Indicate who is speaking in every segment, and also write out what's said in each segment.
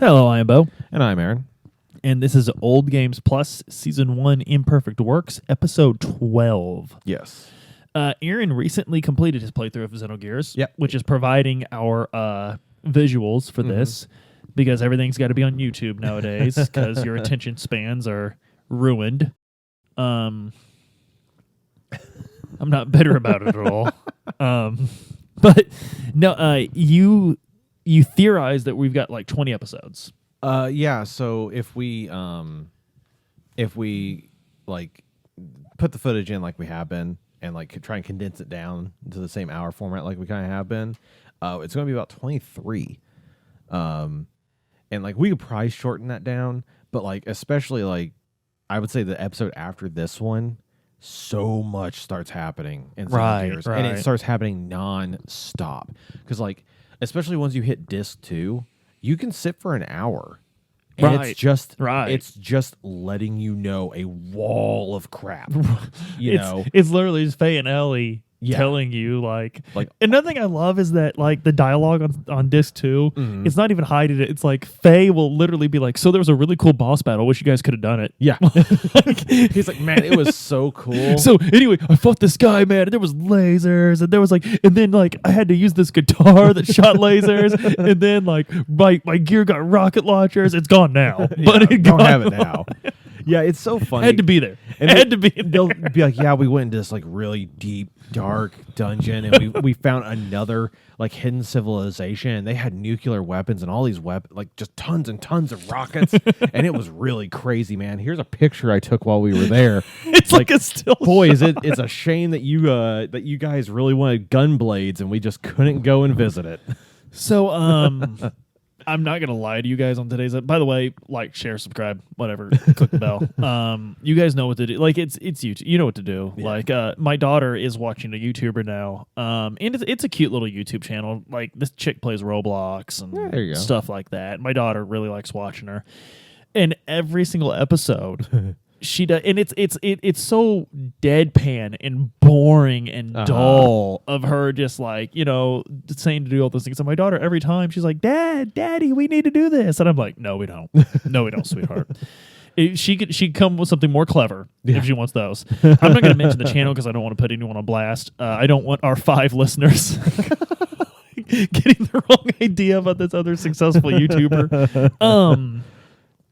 Speaker 1: Hello, I am Beau,
Speaker 2: And I'm Aaron.
Speaker 1: and this is Old Games Plus Season 1 Imperfect Works, Episode 12.
Speaker 2: Yes.
Speaker 1: Aaron recently completed his playthrough of Xenogears,
Speaker 2: Yep.
Speaker 1: which is providing our visuals for this, because everything's got to be on YouTube nowadays, because your attention spans are ruined. I'm not bitter about it at all. But no, you theorized that we've got like 20 episodes.
Speaker 2: Yeah, so if we like put the footage in like we have been and like try and condense it down to the same hour format like we kind of have been, it's going to be about 23. And like we could probably shorten that down, but like especially like I would say the episode after this one, so much starts happening in Xenogears, and it starts happening non-stop. Because like especially once you hit disc 2, you can sit for an hour. And it's just letting you know a wall of crap.
Speaker 1: It's literally just Faye and Ellie telling you like another thing I love is that like the dialogue on disc 2, it's not even hiding it. It's like Faye will literally be like, so there was a really cool boss battle. Wish you guys could have done it.
Speaker 2: Yeah. He's like, man, it was so cool.
Speaker 1: So anyway, I fought this guy, man, and there was lasers, and there was like, and then like I had to use this guitar that shot lasers, and then like my gear got rocket launchers. It's gone now, but it
Speaker 2: don't have it now. Yeah, it's so funny.
Speaker 1: Had to be there.
Speaker 2: And
Speaker 1: had to be.
Speaker 2: They'll be like, yeah, we went into this like really deep, dark dungeon, and we found another like hidden civilization, and they had nuclear weapons and all these like just tons and tons of rockets, and it was really crazy, man. Here's a picture I took while we were there.
Speaker 1: It's like a still.
Speaker 2: Boy, it's a shame that you guys really wanted gun blades, and we just couldn't go and visit it.
Speaker 1: So I'm not gonna lie to you guys on today's. By the way, like, share, subscribe, whatever. Click the bell. You guys know what to do. Like, it's YouTube. You know what to do. Yeah. Like, my daughter is watching a YouTuber now. And it's a cute little YouTube channel. Like, this chick plays Roblox and stuff like that. My daughter really likes watching her. And every single episode, she does, and it's so deadpan and boring and dull of her just like, you know, saying to do all those things. And my daughter, every time she's like, Daddy, we need to do this, and I'm like, no, we don't, sweetheart. She could come with something more clever if she wants those. I'm not going to mention the channel because I don't want to put anyone on blast. I don't want our 5 listeners getting the wrong idea about this other successful YouTuber.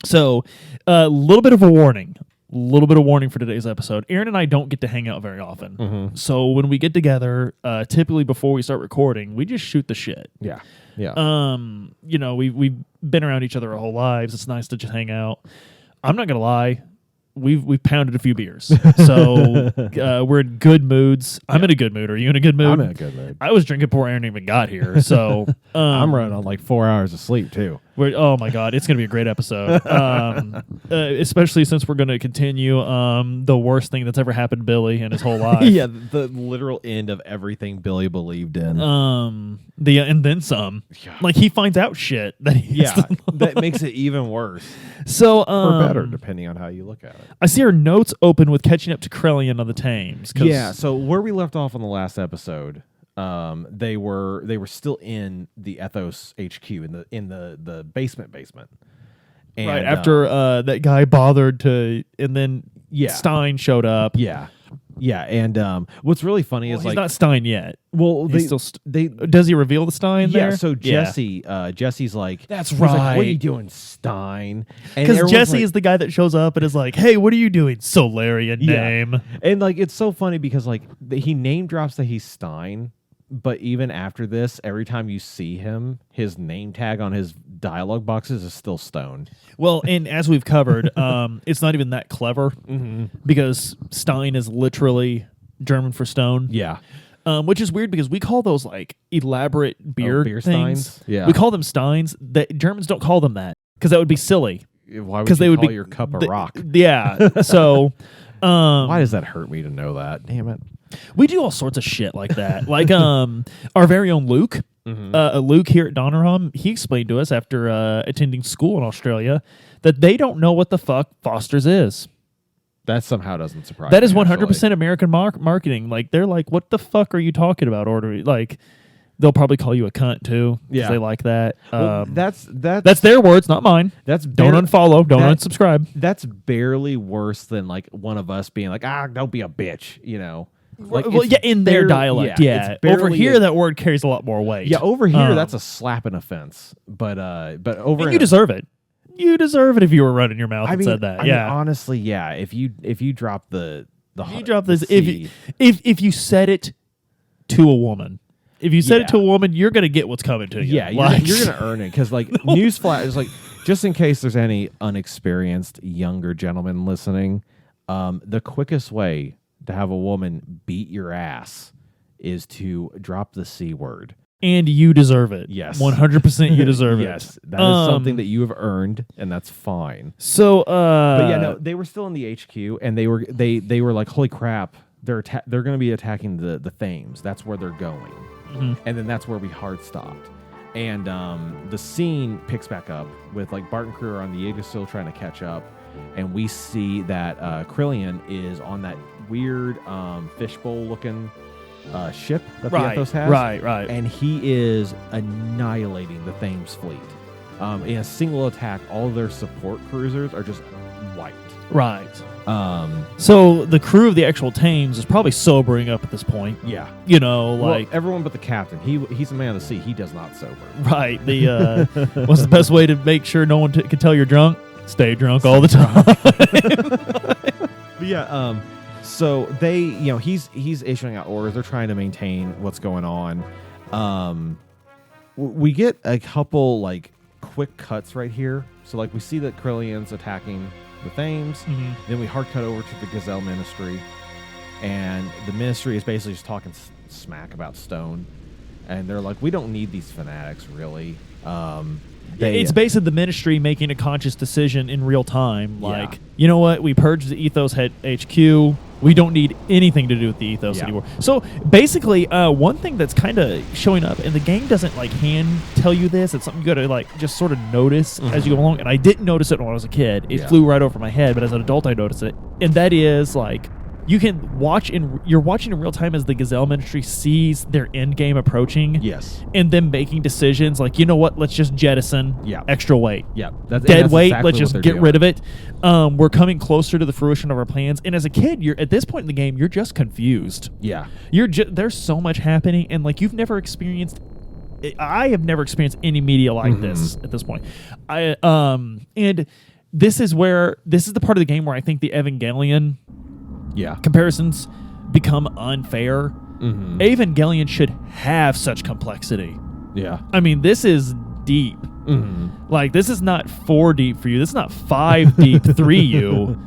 Speaker 1: So a little bit of a warning. For today's episode. Aaron and I don't get to hang out very often. So when we get together, typically before we start recording, we just shoot the shit.
Speaker 2: Yeah.
Speaker 1: You know, we've been around each other our whole lives. It's nice to just hang out. I'm not gonna lie. We've pounded a few beers, so we're in good moods. I'm in a good mood. Are you in a good mood?
Speaker 2: I'm in a good mood.
Speaker 1: I was drinking before Aaron even got here, so
Speaker 2: I'm running on like 4 hours of sleep too.
Speaker 1: Oh my god, it's gonna be a great episode. Especially since we're gonna continue the worst thing that's ever happened to Billy in his whole life.
Speaker 2: Yeah, the literal end of everything Billy believed in.
Speaker 1: And then some. Yeah. Like he finds out shit that
Speaker 2: that makes it even worse.
Speaker 1: So
Speaker 2: or better, depending on how you look at it.
Speaker 1: I see our notes open with catching up to Krellian on the Thames.
Speaker 2: Yeah, so where we left off on the last episode, they were still in the Ethos HQ in the basement. And,
Speaker 1: right after that guy bothered to, and then Stein showed up.
Speaker 2: Yeah, and what's really funny is
Speaker 1: he's
Speaker 2: like
Speaker 1: not Stein yet.
Speaker 2: Well,
Speaker 1: they does he reveal the Stein there?
Speaker 2: Yeah, so Jesse's like,
Speaker 1: that's right.
Speaker 2: Like, what are you doing, Stein?
Speaker 1: Because Jesse is the guy that shows up and is like, hey, what are you doing, Solarian name?
Speaker 2: And like it's so funny because like he name drops that he's Stein, but even after this, every time you see him, his name tag on his dialogue boxes is still Stone.
Speaker 1: Well, and as we've covered, it's not even that clever because Stein is literally German for stone.
Speaker 2: Yeah.
Speaker 1: Which is weird because we call those like elaborate beer things.
Speaker 2: Steins? Yeah.
Speaker 1: We call them Steins. The Germans don't call them that because that would be silly.
Speaker 2: Why would you call your cup a rock?
Speaker 1: Yeah. So
Speaker 2: why does that hurt me to know that? Damn it.
Speaker 1: We do all sorts of shit like that. Like our very own Luke. Luke here at Donnerham, he explained to us after attending school in Australia that they don't know what the fuck Foster's is.
Speaker 2: That somehow doesn't surprise me.
Speaker 1: That is 100% American marketing. Like, they're like, what the fuck are you talking about ordering? Like, They'll probably call you a cunt too.
Speaker 2: Yeah.
Speaker 1: They like that.
Speaker 2: Well, that's
Speaker 1: their words, not mine.
Speaker 2: Don't
Speaker 1: unfollow. Don't unsubscribe.
Speaker 2: That's barely worse than like one of us being like, don't be a bitch, you know. Like,
Speaker 1: well, yeah, in their dialect, yeah. Over here, that word carries a lot more weight.
Speaker 2: Yeah, over here, that's a slapping offense. But over
Speaker 1: and you deserve it. You deserve it if you were running your mouth and said that.
Speaker 2: I mean, honestly, yeah. If you drop if
Speaker 1: you said it to a woman. If you said it to a woman, you're going to get what's coming to you.
Speaker 2: Yeah, you're going to earn it. Because, like, newsflash is like, just in case there's any unexperienced younger gentlemen listening, the quickest way to have a woman beat your ass is to drop the C word.
Speaker 1: And you deserve it.
Speaker 2: Yes.
Speaker 1: 100% you deserve it.
Speaker 2: Yes. That is something that you have earned, and that's fine.
Speaker 1: So,
Speaker 2: but yeah, no, they were still in the HQ, and they were like, holy crap, they're going to be attacking the Thames. That's where they're going. Mm-hmm. And then that's where we hard stopped. And the scene picks back up with like Bart and crew are on the Yggdrasil trying to catch up, and we see that Krillian is on that weird fishbowl looking ship that the Ethos has.
Speaker 1: Right.
Speaker 2: And he is annihilating the Thames fleet. In a single attack, all their support cruisers are just wiped.
Speaker 1: Right. So the crew of the actual Thames is probably sobering up at this point.
Speaker 2: Yeah.
Speaker 1: You know, like...
Speaker 2: Well, everyone but the captain. He's a man of the sea. He does not sober.
Speaker 1: Right. The what's the best way to make sure no one can tell you're drunk? Stay drunk all the time.
Speaker 2: But yeah, so they, you know, he's issuing out orders. They're trying to maintain what's going on. We get a couple, like, quick cuts right here. So, like, we see that Krillian's attacking the Thames. Mm-hmm. Then we hard cut over to the Gazelle Ministry, and the Ministry is basically just talking smack about Stone, and they're like, we don't need these fanatics, really.
Speaker 1: It's basically the Ministry making a conscious decision in real time, like, you know what, we purged the Ethos HQ. We don't need anything to do with the Ethos anymore. So basically, one thing that's kind of showing up, and the game doesn't like hand tell you this. It's something you got to like just sort of notice as you go along. And I didn't notice it when I was a kid. It flew right over my head, but as an adult, I noticed it. And that is like you can watch you're watching in real time as the Gazelle Ministry sees their end game approaching.
Speaker 2: Yes.
Speaker 1: And them making decisions like, you know what, let's just jettison extra weight.
Speaker 2: Yeah.
Speaker 1: Dead weight, exactly, let's just get rid of it. We're coming closer to the fruition of our plans. And as a kid, you're at this point in the game, you're just confused.
Speaker 2: Yeah.
Speaker 1: There's so much happening, and like you've never experienced I have never experienced any media like this at this point. And this is the part of the game where I think the Evangelion comparisons become unfair. Evangelion should have such complexity. Yeah. I mean, this is deep. Like, this is not 4 deep for you. This is not 5 deep 3 you.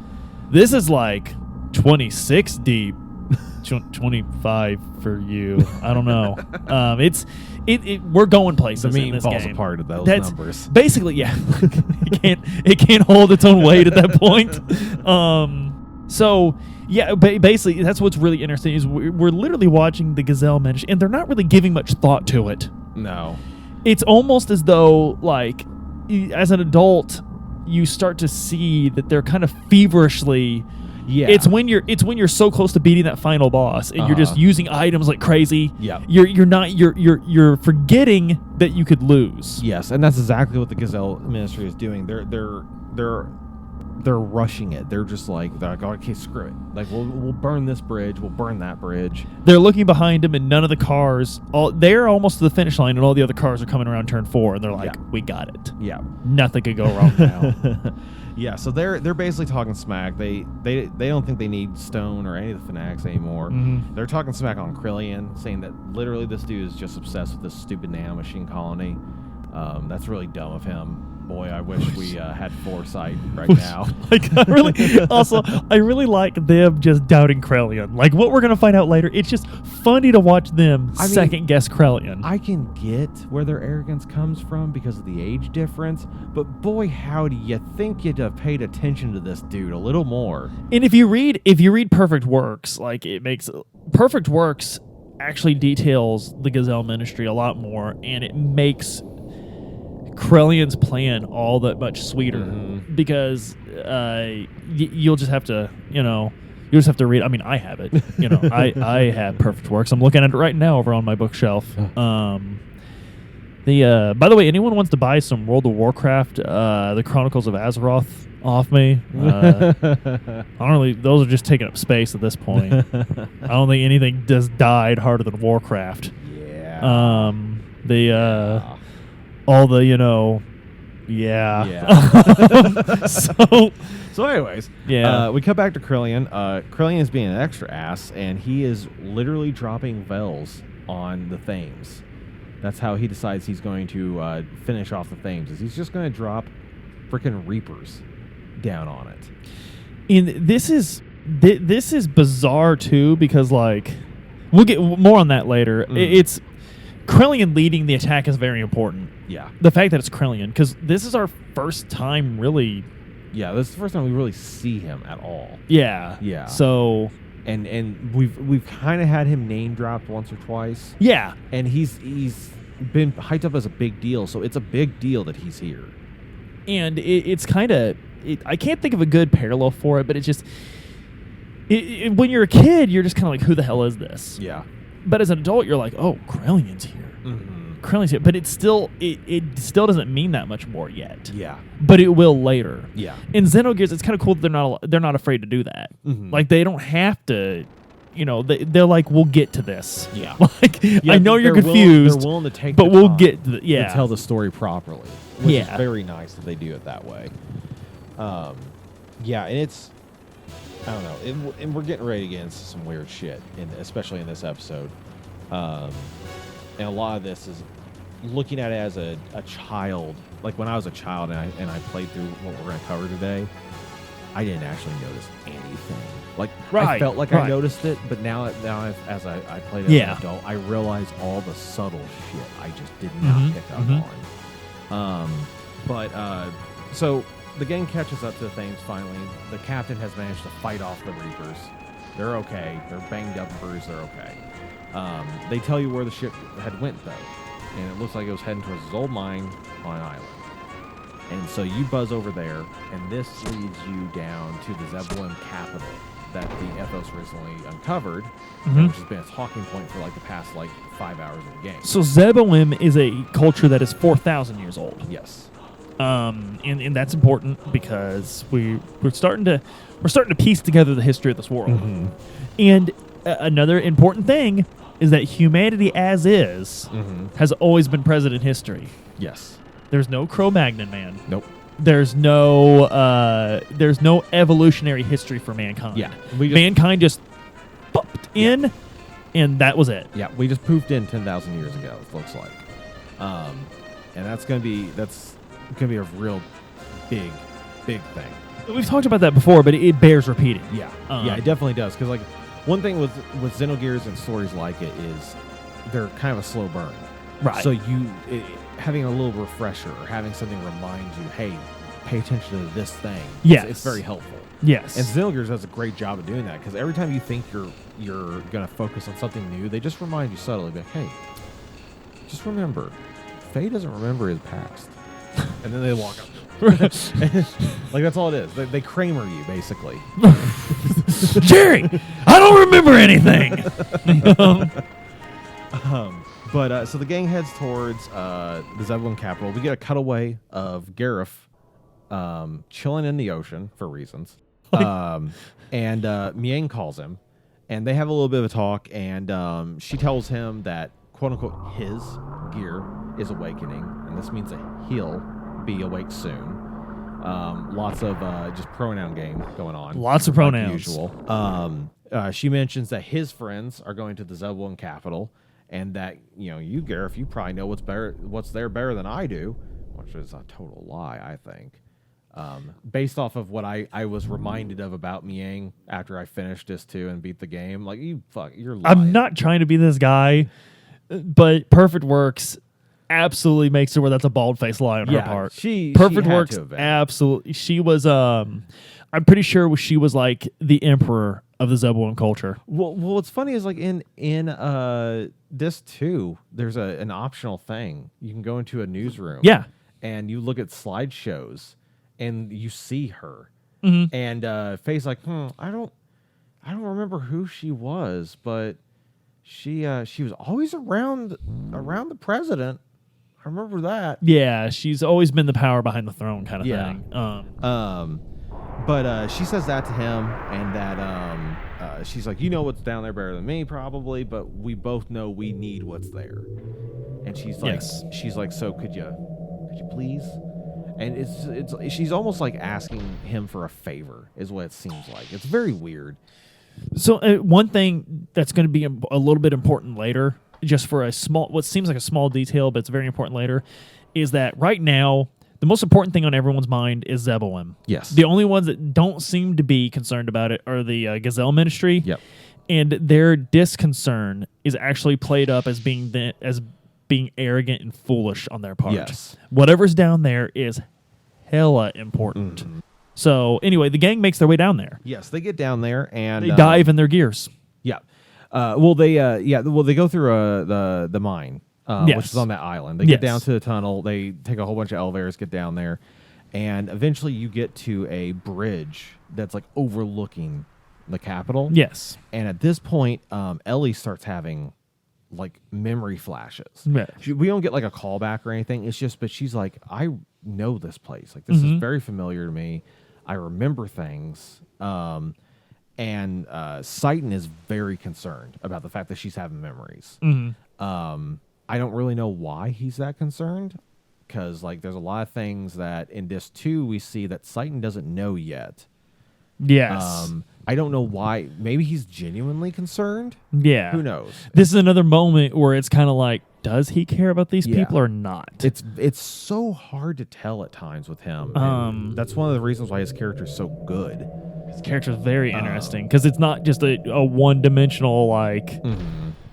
Speaker 1: This is like 26 deep 25 for you. I don't know. We're going places.
Speaker 2: The meat
Speaker 1: in this
Speaker 2: falls
Speaker 1: game.
Speaker 2: apart of those numbers.
Speaker 1: Basically, yeah. it can't hold its own weight at that point. So yeah, basically that's what's really interesting is we're literally watching the Gazelle Ministry, and they're not really giving much thought to it.
Speaker 2: No.
Speaker 1: It's almost as though, like, as an adult, you start to see that they're kind of feverishly. Yeah. It's when you're so close to beating that final boss, and you're just using items like crazy. Yeah. You're forgetting that you could lose.
Speaker 2: Yes, and that's exactly what the Gazelle Ministry is doing. They're rushing it. They're like, okay, screw it. Like, we'll burn this bridge. We'll burn that bridge.
Speaker 1: They're looking behind them, and none of the cars. They're almost to the finish line, and all the other cars are coming around turn 4, and they're like, we got it. Yeah. Nothing could go wrong now.
Speaker 2: Yeah, so they're basically talking smack. They don't think they need Stone or any of the fanatics anymore. They're talking smack on Krillian, saying that literally this dude is just obsessed with this stupid nanomachine colony. That's really dumb of him. Boy, I wish we had foresight right now.
Speaker 1: Like, I really like them just doubting Krillian. Like, what we're gonna find out later, it's just funny to watch them second guess Krillian.
Speaker 2: I can get where their arrogance comes from because of the age difference, but boy, howdy, you think you'd have paid attention to this dude a little more.
Speaker 1: And if you read Perfect Works, like, it makes Perfect Works actually details the Gazelle Ministry a lot more, and it makes Krillian's plan all that much sweeter because you'll just have to, You just have to read. I mean, I have it. You know, I have Perfect Works. I'm looking at it right now over on my bookshelf. By the way, anyone wants to buy some World of Warcraft, the Chronicles of Azeroth off me? I don't really. Those are just taking up space at this point. I don't think anything just died harder than Warcraft.
Speaker 2: Yeah.
Speaker 1: All the Yeah.
Speaker 2: So anyways, we come back to Krillian. Krillian is being an extra ass, and he is literally dropping Vels on the Thames. That's how he decides he's going to finish off the Thames. Is he's just going to drop freaking Reapers down on it.
Speaker 1: And this is bizarre too, because like we'll get more on that later. It's Krillian leading the attack is very important.
Speaker 2: Yeah.
Speaker 1: The fact that it's Krillian, because this is our first time really.
Speaker 2: Yeah, this is the first time we really see him at all.
Speaker 1: Yeah.
Speaker 2: Yeah.
Speaker 1: So.
Speaker 2: And we've kind of had him name dropped once or twice.
Speaker 1: Yeah.
Speaker 2: And he's been hyped up as a big deal, so it's a big deal that he's here.
Speaker 1: And it's kind of. I can't think of a good parallel for it, but it's just. When you're a kid, you're just kind of like, who the hell is this?
Speaker 2: Yeah.
Speaker 1: But as an adult, you're like, oh, Krillian's here.
Speaker 2: Mm-hmm.
Speaker 1: Krillian's here. But it still doesn't mean that much more yet.
Speaker 2: Yeah.
Speaker 1: But it will later.
Speaker 2: Yeah.
Speaker 1: In Xenogears, it's kind of cool that they're not afraid to do that.
Speaker 2: Mm-hmm.
Speaker 1: Like, they don't have to, they're like, we'll get to this.
Speaker 2: Yeah.
Speaker 1: Like,
Speaker 2: yeah,
Speaker 1: I know you're confused.
Speaker 2: They're willing to take
Speaker 1: but
Speaker 2: the
Speaker 1: we'll
Speaker 2: time
Speaker 1: get to
Speaker 2: to tell the story properly. Which is very nice that they do it that way. Yeah, and it's, I don't know, and we're getting ready to get into some weird shit, especially in this episode. And a lot of this is looking at it as a child. Like when I was a child and I played through what we're going to cover today, I didn't actually notice anything. Like I felt like I noticed it, but now as I played as an adult, I realized all the subtle shit I just did not pick up on. So the gang catches up to the Thames finally. The captain has managed to fight off the Reapers. They're okay. They're banged up and bruised. They're okay. They tell you where the ship had went, though. And it looks like it was heading towards his old mine on an island. And so you buzz over there, and this leads you down to the Zebulon capital that the Ethos recently uncovered, which has been a talking point for like the past 5 hours of the game.
Speaker 1: So Zebulon is a culture that is 4,000 years old.
Speaker 2: Yes.
Speaker 1: And that's important because we're starting to piece together the history of this world. And another important thing is that humanity as is has always been present in history.
Speaker 2: Yes.
Speaker 1: There's no Cro-Magnon man.
Speaker 2: Nope.
Speaker 1: There's no evolutionary history for mankind.
Speaker 2: Yeah.
Speaker 1: Mankind just popped in, and that was it.
Speaker 2: Yeah, we just poofed in 10,000 years ago, it looks like. And that's gonna be a real big thing.
Speaker 1: We've talked about that before, but it bears repeating.
Speaker 2: Yeah. Yeah, it definitely does. Because one thing with Xenogears and stories like it is they're kind of a slow burn.
Speaker 1: Right.
Speaker 2: So having a little refresher or having something remind you, hey, pay attention to this thing.
Speaker 1: Yes.
Speaker 2: It's very helpful.
Speaker 1: Yes.
Speaker 2: And Xenogears does a great job of doing that because every time you think you're going to focus on something new, they just remind you subtly, like, hey, just remember, Faye doesn't remember his past. And then they walk up to him. Like, that's all it is. They Kramer you, basically.
Speaker 1: Jerry, I don't remember anything.
Speaker 2: So the gang heads towards the Zebulon capital. We get a cutaway of Gareth chilling in the ocean for reasons. And Miang calls him, and they have a little bit of a talk, and she tells him that, quote-unquote, his gear is awakening, and this means that he'll be awake soon. Lots of just pronoun game going on.
Speaker 1: Lots of pronouns.
Speaker 2: Like usual. She mentions that his friends are going to the Zebulon capital, and that, you, Gareth, you probably know what's there better than I do, which is a total lie, I think. Based off of what I was reminded of about Miang after I finished this too and beat the game. Like, you're lying.
Speaker 1: I'm not trying to be this guy, but Perfect Works absolutely makes it where that's a bald-faced lie on her part. Perfect Works, absolutely. She was, I'm pretty sure she was like the emperor of the Zebulon culture.
Speaker 2: Well, what's funny is like in this too, there's an optional thing. You can go into a newsroom.
Speaker 1: Yeah.
Speaker 2: And you look at slideshows, and you see her.
Speaker 1: Mm-hmm.
Speaker 2: And Faye's like, I I don't remember who she was, but she was always around the president. I remember that.
Speaker 1: Yeah, she's always been the power behind the throne kind of
Speaker 2: Yeah.
Speaker 1: thing.
Speaker 2: But she says that to him, and that she's like, you know what's down there better than me, probably, but we both know we need what's there. And she's like, so could you please? And it's she's almost like asking him for a favor, is what it seems like. It's very weird.
Speaker 1: So one thing that's going to be a little bit important later, just for what seems like a small detail, but it's very important later, is that right now the most important thing on everyone's mind is Zeboim.
Speaker 2: Yes.
Speaker 1: The only ones that don't seem to be concerned about it are the Gazelle Ministry.
Speaker 2: Yep.
Speaker 1: And their disconcern is actually played up as being arrogant and foolish on their part.
Speaker 2: Yes.
Speaker 1: Whatever's down there is hella important.
Speaker 2: Mm-hmm.
Speaker 1: So anyway, the gang makes their way down there.
Speaker 2: Yes, they get down there and
Speaker 1: They dive in their gears.
Speaker 2: Yeah. They go through the mine, which is on that island. They get down to the tunnel. They take a whole bunch of elevators, get down there, and eventually you get to a bridge that's like overlooking the Capitol.
Speaker 1: Yes.
Speaker 2: And at this point, Ellie starts having like memory flashes.
Speaker 1: Yeah.
Speaker 2: We don't get like a callback or anything. It's just, but she's like, I know this place. Like this is very familiar to me. I remember things. And Seitan is very concerned about the fact that she's having memories. I don't really know why he's that concerned, because like there's a lot of things that in Disc 2 we see that Seitan doesn't know yet.
Speaker 1: Yes.
Speaker 2: I don't know why. Maybe he's genuinely concerned.
Speaker 1: Yeah.
Speaker 2: Who knows?
Speaker 1: This is another moment where it's kind of like, does he care about these people or not?
Speaker 2: It's so hard to tell at times with him. And that's one of the reasons why his character is so good.
Speaker 1: His character is very interesting because it's not just a one-dimensional, like,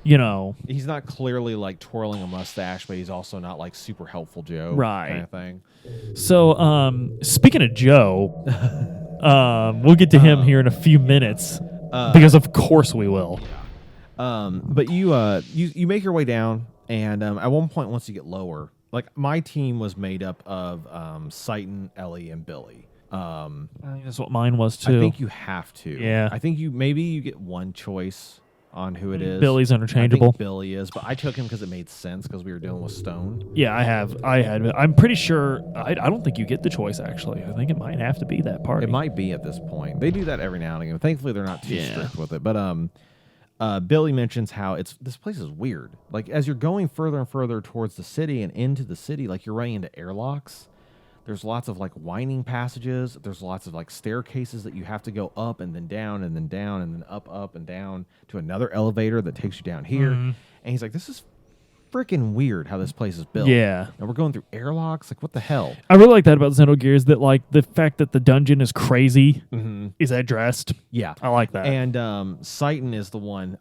Speaker 1: you know.
Speaker 2: He's not clearly like twirling a mustache, but he's also not like super helpful Joe kind of thing.
Speaker 1: So, speaking of Joe, we'll get to him here in a few minutes because of course we will.
Speaker 2: But you make your way down, and at one point, once you get lower, like my team was made up of Seitan, Ellie, and Billy.
Speaker 1: I think that's what mine was too.
Speaker 2: I think you have to.
Speaker 1: Yeah.
Speaker 2: I think maybe you get one choice on who it is.
Speaker 1: Billy's interchangeable.
Speaker 2: I think Billy is, but I took him because it made sense because we were dealing with Stone.
Speaker 1: Yeah, I'm pretty sure. I don't think you get the choice, actually. I think it might have to be that party.
Speaker 2: It might be at this point. They do that every now and again. Thankfully, they're not too strict with it. But Billy mentions how this place is weird. Like, as you're going further and further towards the city and into the city, like, you're running into airlocks. There's lots of, like, winding passages. There's lots of, like, staircases that you have to go up and then down and then down and then up and down to another elevator that takes you down here. And he's like, this is freaking weird how this place is built.
Speaker 1: Yeah.
Speaker 2: And we're going through airlocks. Like, what the hell?
Speaker 1: I really like that about Xenogears, that, like, the fact that the dungeon is crazy is addressed.
Speaker 2: Yeah.
Speaker 1: I like that.
Speaker 2: And Seitan is the one,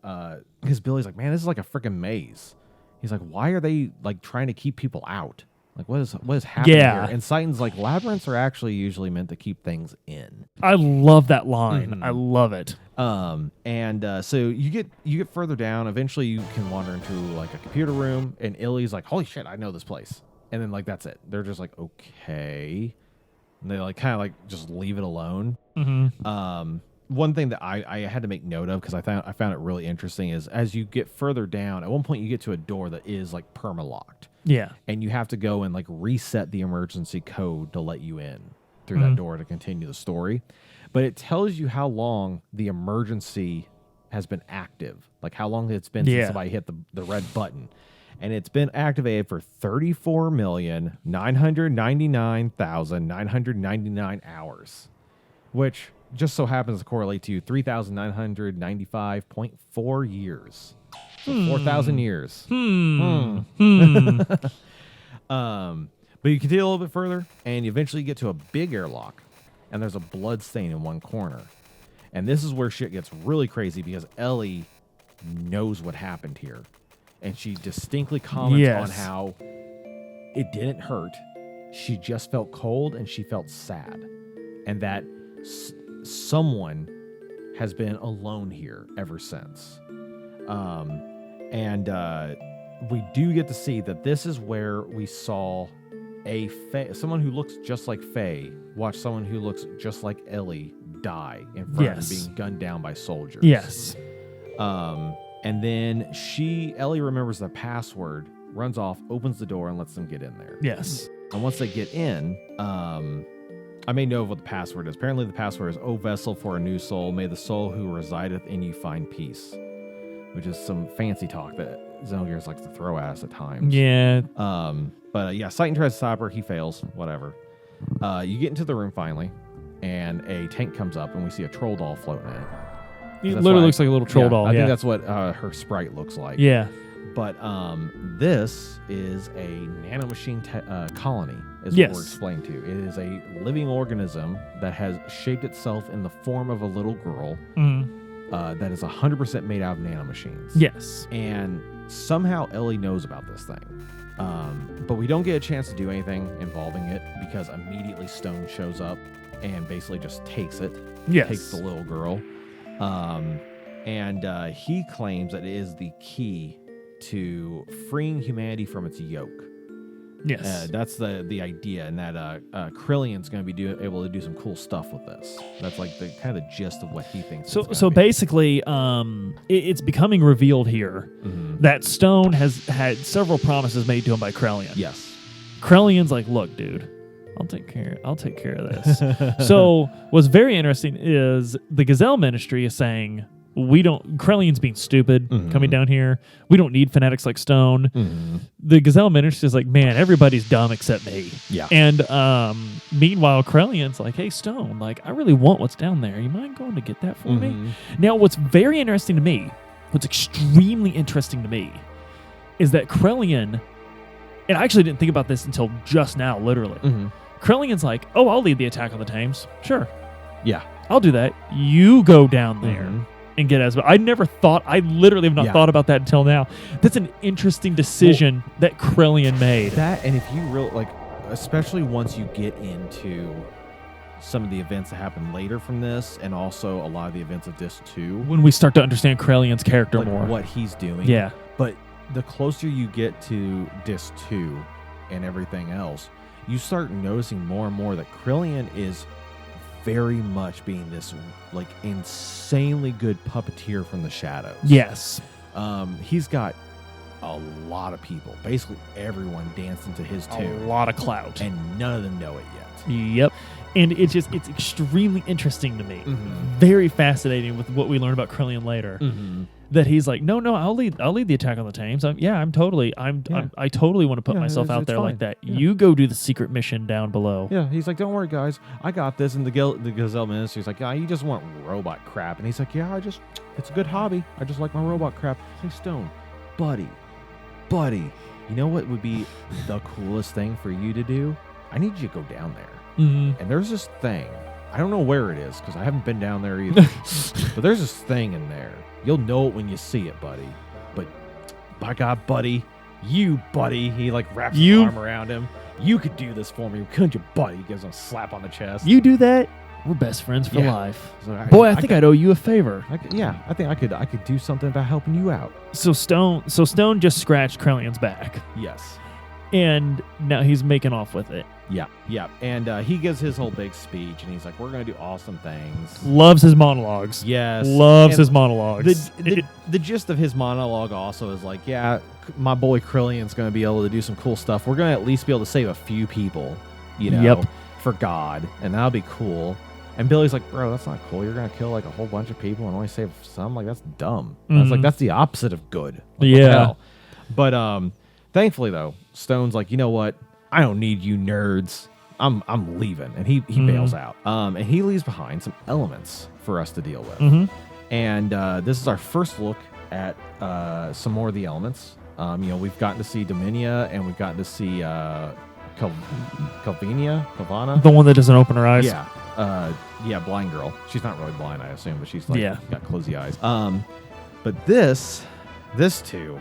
Speaker 2: because Billy's like, man, this is like a freaking maze. He's like, why are they, like, trying to keep people out? Like, what is happening here? And Seitan's like, labyrinths are actually usually meant to keep things in.
Speaker 1: I love that line. I love it.
Speaker 2: So you get further down. Eventually, you can wander into like a computer room, and Illy's like, holy shit, I know this place. And then like that's it. They're just like, okay, and they like kind of like just leave it alone. One thing that I had to make note of, because I found it really interesting, is as you get further down, at one point you get to a door that is like perma-locked.
Speaker 1: Yeah.
Speaker 2: And you have to go and like reset the emergency code to let you in through that door to continue the story. But it tells you how long the emergency has been active, like how long it's been since somebody hit the red button. And it's been activated for 34,999,999 hours, which just so happens to correlate to 3,995.4 years. So 4,000 years. But you continue a little bit further, and you eventually get to a big airlock, and there's a blood stain in one corner. And this is where shit gets really crazy, because Ellie knows what happened here. And she distinctly comments on how it didn't hurt. She just felt cold, and she felt sad. And that someone has been alone here ever since. We do get to see that this is where we saw someone who looks just like Faye watch someone who looks just like Ellie die in front
Speaker 1: Yes.
Speaker 2: of him being gunned down by soldiers.
Speaker 1: Yes.
Speaker 2: And then Ellie remembers the password, runs off, opens the door, and lets them get in there.
Speaker 1: Yes.
Speaker 2: And once they get in, I made note of what the password is. Apparently the password is, "O vessel for a new soul, may the soul who resideth in you find peace," which is some fancy talk that Xenogears likes to throw at us at times.
Speaker 1: Yeah.
Speaker 2: But Satan tries to stop her. He fails. Whatever. You get into the room finally, and a tank comes up, and we see a troll doll floating in it.
Speaker 1: It
Speaker 2: That's
Speaker 1: literally
Speaker 2: why-
Speaker 1: looks like a little troll doll.
Speaker 2: I
Speaker 1: Yeah.
Speaker 2: think that's what her sprite looks like.
Speaker 1: Yeah.
Speaker 2: But this is a nanomachine colony, is
Speaker 1: Yes.
Speaker 2: what we're explained to. It is a living organism that has shaped itself in the form of a little girl that is 100% made out of nanomachines.
Speaker 1: Yes.
Speaker 2: And somehow Ellie knows about this thing. But we don't get a chance to do anything involving it because immediately Stone shows up and basically just takes it.
Speaker 1: Yes.
Speaker 2: Takes the little girl. And he claims that it is the key to freeing humanity from its yoke.
Speaker 1: Yes.
Speaker 2: That's the idea, and that Krillion's going to be able to do some cool stuff with this. That's like the kind of the gist of what he thinks.
Speaker 1: So basically, it's becoming revealed here that Stone has had several promises made to him by Krellion.
Speaker 2: Yes.
Speaker 1: Krellion's like, look, dude, I'll take care of this. So what's very interesting is the Gazelle Ministry is saying, Krellion's being stupid coming down here. We don't need fanatics like Stone. The Gazelle Ministry is like, man, everybody's dumb except me.
Speaker 2: Yeah.
Speaker 1: And meanwhile, Krellion's like, hey, Stone, like, I really want what's down there. You mind going to get that for me? Now, what's very interesting to me, what's extremely interesting to me, is that Krellion, and I actually didn't think about this until just now, literally. Krellion's like, oh, I'll lead the attack on the Thames. Sure.
Speaker 2: Yeah.
Speaker 1: I'll do that. You go down there and get Esma. I literally have not thought about that until now. That's an interesting decision that Krellion made.
Speaker 2: That, and if you really, like, especially once you get into some of the events that happen later from this, and also a lot of the events of Disc 2.
Speaker 1: When we start to understand Krellion's character
Speaker 2: like
Speaker 1: more.
Speaker 2: what he's doing.
Speaker 1: Yeah.
Speaker 2: But the closer you get to Disc 2 and everything else, you start noticing more and more that Krellion is very much being this like insanely good puppeteer from the shadows.
Speaker 1: Yes.
Speaker 2: He's got a lot of people, basically everyone dancing to his tune.
Speaker 1: A lot of clout.
Speaker 2: And none of them know it yet.
Speaker 1: Yep. And it's extremely interesting to me. Very fascinating with what we learn about Krellion later. That he's like, no, I'll lead the attack on the Thames. I totally want to put myself out there
Speaker 2: fine.
Speaker 1: like that.
Speaker 2: Yeah.
Speaker 1: You go do the secret mission down below.
Speaker 2: Yeah, he's like, don't worry, guys, I got this. And the Gazelle Ministry's like, you just want robot crap. And he's like, yeah, it's a good hobby. I just like my robot crap. Hey, Stone, buddy, you know what would be the coolest thing for you to do? I need you to go down there. And there's this thing. I don't know where it is because I haven't been down there either. But there's this thing in there. You'll know it when you see it, buddy. But by God, buddy, he like wraps his arm around him. You could do this for me, couldn't you, buddy? He gives him a slap on the chest.
Speaker 1: You do that, we're best friends for
Speaker 2: Yeah.
Speaker 1: life.
Speaker 2: So
Speaker 1: I think I'd owe you a favor.
Speaker 2: I think I could do something about helping you out.
Speaker 1: So Stone just scratched Krellion's back,
Speaker 2: Yes.
Speaker 1: and now he's making off with it.
Speaker 2: Yeah. And he gives his whole big speech, and he's like, we're going to do awesome things.
Speaker 1: Loves his monologues.
Speaker 2: Yes.
Speaker 1: Loves
Speaker 2: And
Speaker 1: his monologues.
Speaker 2: the gist of his monologue also is like, my boy Krillion's going to be able to do some cool stuff. We're going to at least be able to save a few people, for God, and that'll be cool. And Billy's like, bro, that's not cool. You're going to kill like a whole bunch of people and only save some? Like, that's dumb. I was like, that's the opposite of good. Like, what the hell? But thankfully, though, Stone's like, you know what? I don't need you nerds. I'm leaving. And he bails out. And he leaves behind some elements for us to deal with. And this is our first look at some more of the elements. We've gotten to see Dominia, and we've gotten to see Calvana.
Speaker 1: The one that doesn't open her eyes.
Speaker 2: Yeah, blind girl. She's not really blind, I assume, but she's like got closey eyes. But this two,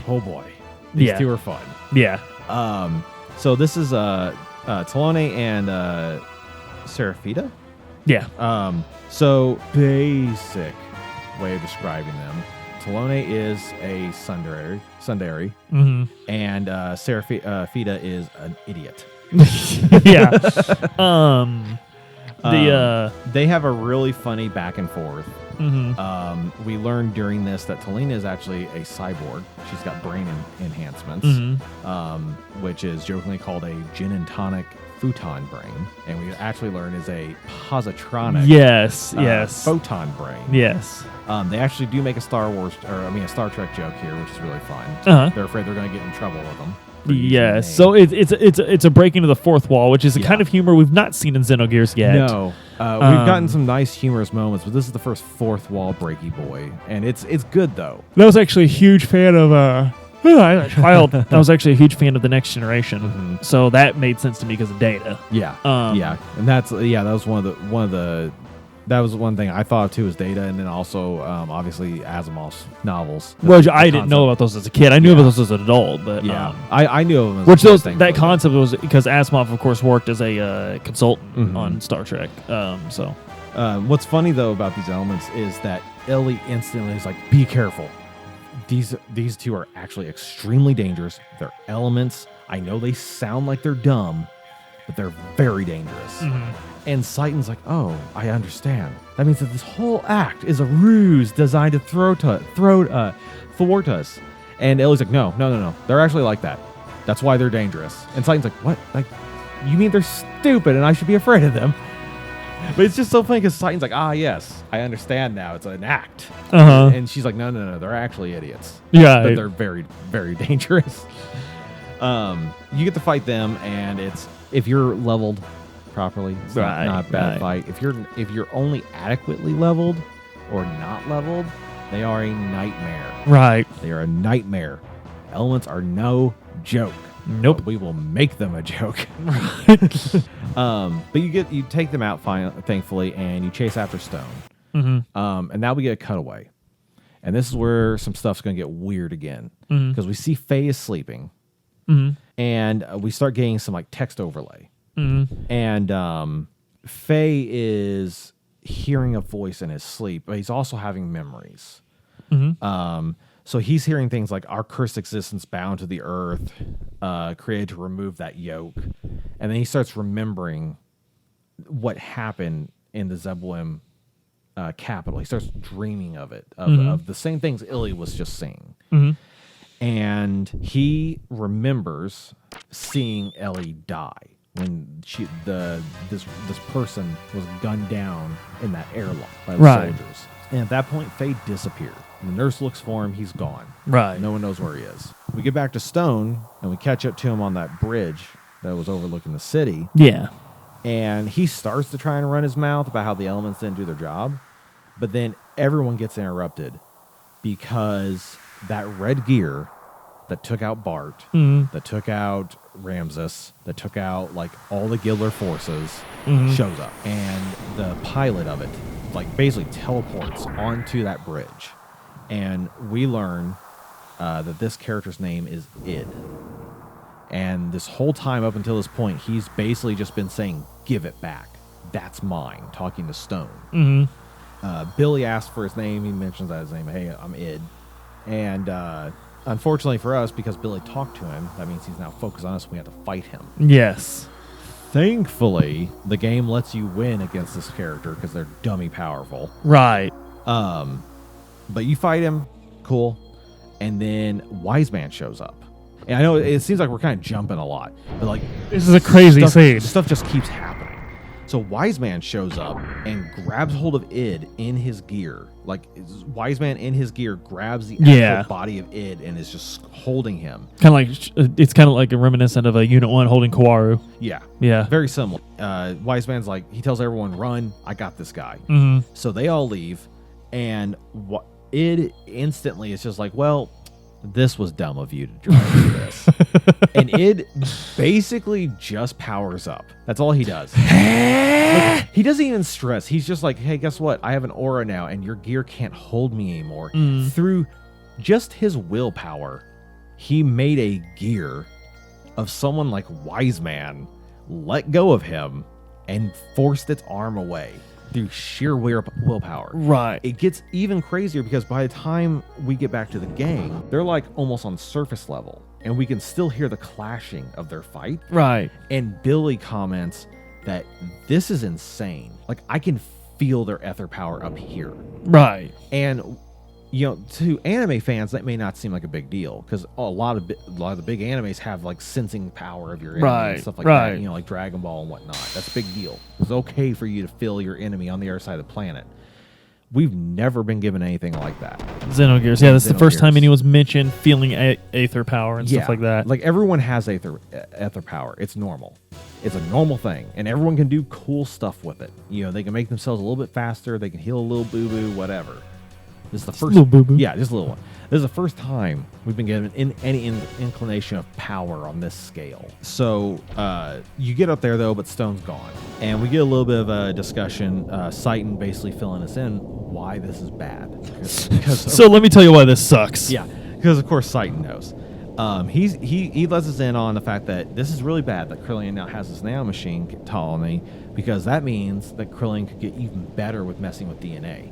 Speaker 2: oh boy, these two are fun.
Speaker 1: Yeah.
Speaker 2: So this is Talone and Seraphita.
Speaker 1: Yeah.
Speaker 2: So basic way of describing them. Talone is a tsundere, and Seraphita is an idiot.
Speaker 1: Yeah.
Speaker 2: They have a really funny back and forth.
Speaker 1: Mm-hmm.
Speaker 2: We learned during this that Talina is actually a cyborg. She's got brain enhancements, which is jokingly called a gin and tonic futon brain, and we actually learn is a positronic photon brain.
Speaker 1: Yes.
Speaker 2: They actually do make a Star Trek joke here, which is really fun. They're afraid they're going to get in trouble with them.
Speaker 1: Yes. So it's a breaking of the fourth wall, which is a kind of humor we've not seen in Xenogears yet.
Speaker 2: No. We've gotten some nice humorous moments, but this is the first fourth wall breaky boy, and it's good though.
Speaker 1: I was actually a huge fan of I was actually a huge fan of the Next Generation, so that made sense to me because of Data.
Speaker 2: Yeah, and that was one thing I thought of too, is Data, and then also obviously Asimov's novels.
Speaker 1: Which I didn't know about those as a kid. I knew about those as an adult, but
Speaker 2: I knew of them.
Speaker 1: Which that concept was because Asimov, of course, worked as a consultant on Star Trek.
Speaker 2: What's funny though about these elements is that Ellie instantly is like, "Be careful. These two are actually extremely dangerous. They're elements. I know they sound like they're dumb, but they're very dangerous." And Seiton's like, "Oh, I understand. That means that this whole act is a ruse designed to thwart us." And Ellie's like, No. They're actually like that. That's why they're dangerous." And Seiton's like, "What? Like, you mean they're stupid and I should be afraid of them?" But it's just so funny because Seiton's like, yes, I understand now. It's an act. And she's like, no, they're actually idiots.
Speaker 1: Yeah.
Speaker 2: But they're very, very dangerous. You get to fight them, and if you're leveled properly, it's not a bad fight. If you're only adequately leveled or not leveled, they are a nightmare.
Speaker 1: Right.
Speaker 2: They are a nightmare. Elements are no joke.
Speaker 1: Nope.
Speaker 2: But we will make them a joke. But you take them out thankfully, and you chase after Stone. And now we get a cutaway. And this is where some stuff's going to get weird again. Because we see Faye is sleeping. And we start getting some like text overlay. And Faye is hearing a voice in his sleep, but he's also having memories. So he's hearing things like, "Our cursed existence bound to the earth, created to remove that yoke." And then he starts remembering what happened in the Zebulon capital. He starts dreaming of it, of the same things Illy was just seeing. And he remembers seeing Ellie die when this person was gunned down in that airlock by the soldiers. And at that point, Faye disappeared. The nurse looks for him. He's gone.
Speaker 1: Right.
Speaker 2: No one knows where he is. We get back to Stone, and we catch up to him on that bridge that was overlooking the city.
Speaker 1: Yeah.
Speaker 2: And he starts to try and run his mouth about how the elements didn't do their job. But then everyone gets interrupted because that red gear that took out Bart, that took out Ramses, that took out like all the Gilder forces, shows up. And the pilot of it like basically teleports onto that bridge. And we learn that this character's name is Id. And this whole time up until this point, he's basically just been saying, "Give it back. That's mine," talking to Stone. Billy asks for his name. He mentions that his name. "Hey, I'm Id." And unfortunately for us, because Billy talked to him, that means he's now focused on us and we have to fight him.
Speaker 1: Yes.
Speaker 2: Thankfully, the game lets you win against this character because they're dummy powerful.
Speaker 1: Right.
Speaker 2: But you fight him, cool, and then Wise Man shows up. And I know it seems like we're kind of jumping a lot, but like
Speaker 1: this is a crazy scene.
Speaker 2: Stuff just keeps happening. So Wise Man shows up and grabs hold of Id in his gear. Like Wise Man in his gear grabs the actual body of Id and is just holding him.
Speaker 1: It's kind of like a reminiscent of a Unit 1 holding Kawaru.
Speaker 2: Yeah, very similar. Wise Man's like, he tells everyone, "Run! I got this guy." So they all leave, and Id instantly is just like, "Well, this was dumb of you to try to do this." And Id basically just powers up. That's all he does. Like, he doesn't even stress. He's just like, "Hey, guess what? I have an aura now, and your gear can't hold me anymore." Through just his willpower, he made a gear of someone like Wise Man, let go of him, and forced its arm away through sheer willpower.
Speaker 1: Right.
Speaker 2: It gets even crazier because by the time we get back to the gang, they're like almost on surface level, and we can still hear the clashing of their fight.
Speaker 1: Right.
Speaker 2: And Billy comments that this is insane. Like, I can feel their ether power up here.
Speaker 1: Right.
Speaker 2: And, you know, to anime fans, that may not seem like a big deal because a lot of the big animes have like sensing power of your enemy and stuff like that. You know, like Dragon Ball and whatnot. That's a big deal. It's okay for you to feel your enemy on the other side of the planet. We've never been given anything like that.
Speaker 1: Xenogears. Yeah, that's the first time anyone's mentioned feeling aether power and stuff like that.
Speaker 2: Like, everyone has ether power. It's normal. It's a normal thing, and everyone can do cool stuff with it. You know, they can make themselves a little bit faster. They can heal a little boo-boo, whatever. This is the first
Speaker 1: little boo-boo.
Speaker 2: Yeah, just a little one. This is the first time we've been given any inclination of power on this scale. So you get up there though, but Stone's gone, and we get a little bit of a discussion. Citan basically filling us in why this is bad.
Speaker 1: So let me tell you why this sucks.
Speaker 2: Yeah, because of course Citan knows. He lets us in on the fact that this is really bad that Krillin now has this nanomachine colony, because that means that Krillin could get even better with messing with DNA.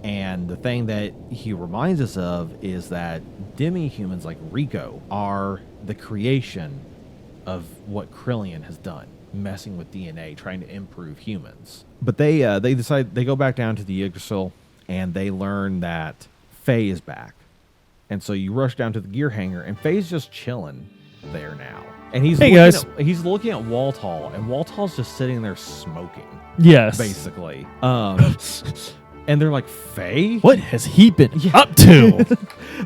Speaker 2: And the thing that he reminds us of is that demi-humans like Rico are the creation of what Krillin has done, messing with DNA, trying to improve humans. But they decide, they go back down to the Yggdrasil, and they learn that Faye is back. And so you rush down to the gear hangar, and Faye's just chilling there now. And he's he's looking at Waltall, and Waltall's just sitting there smoking.
Speaker 1: Yes.
Speaker 2: Basically. And they're like, Faye?
Speaker 1: What has he been up to?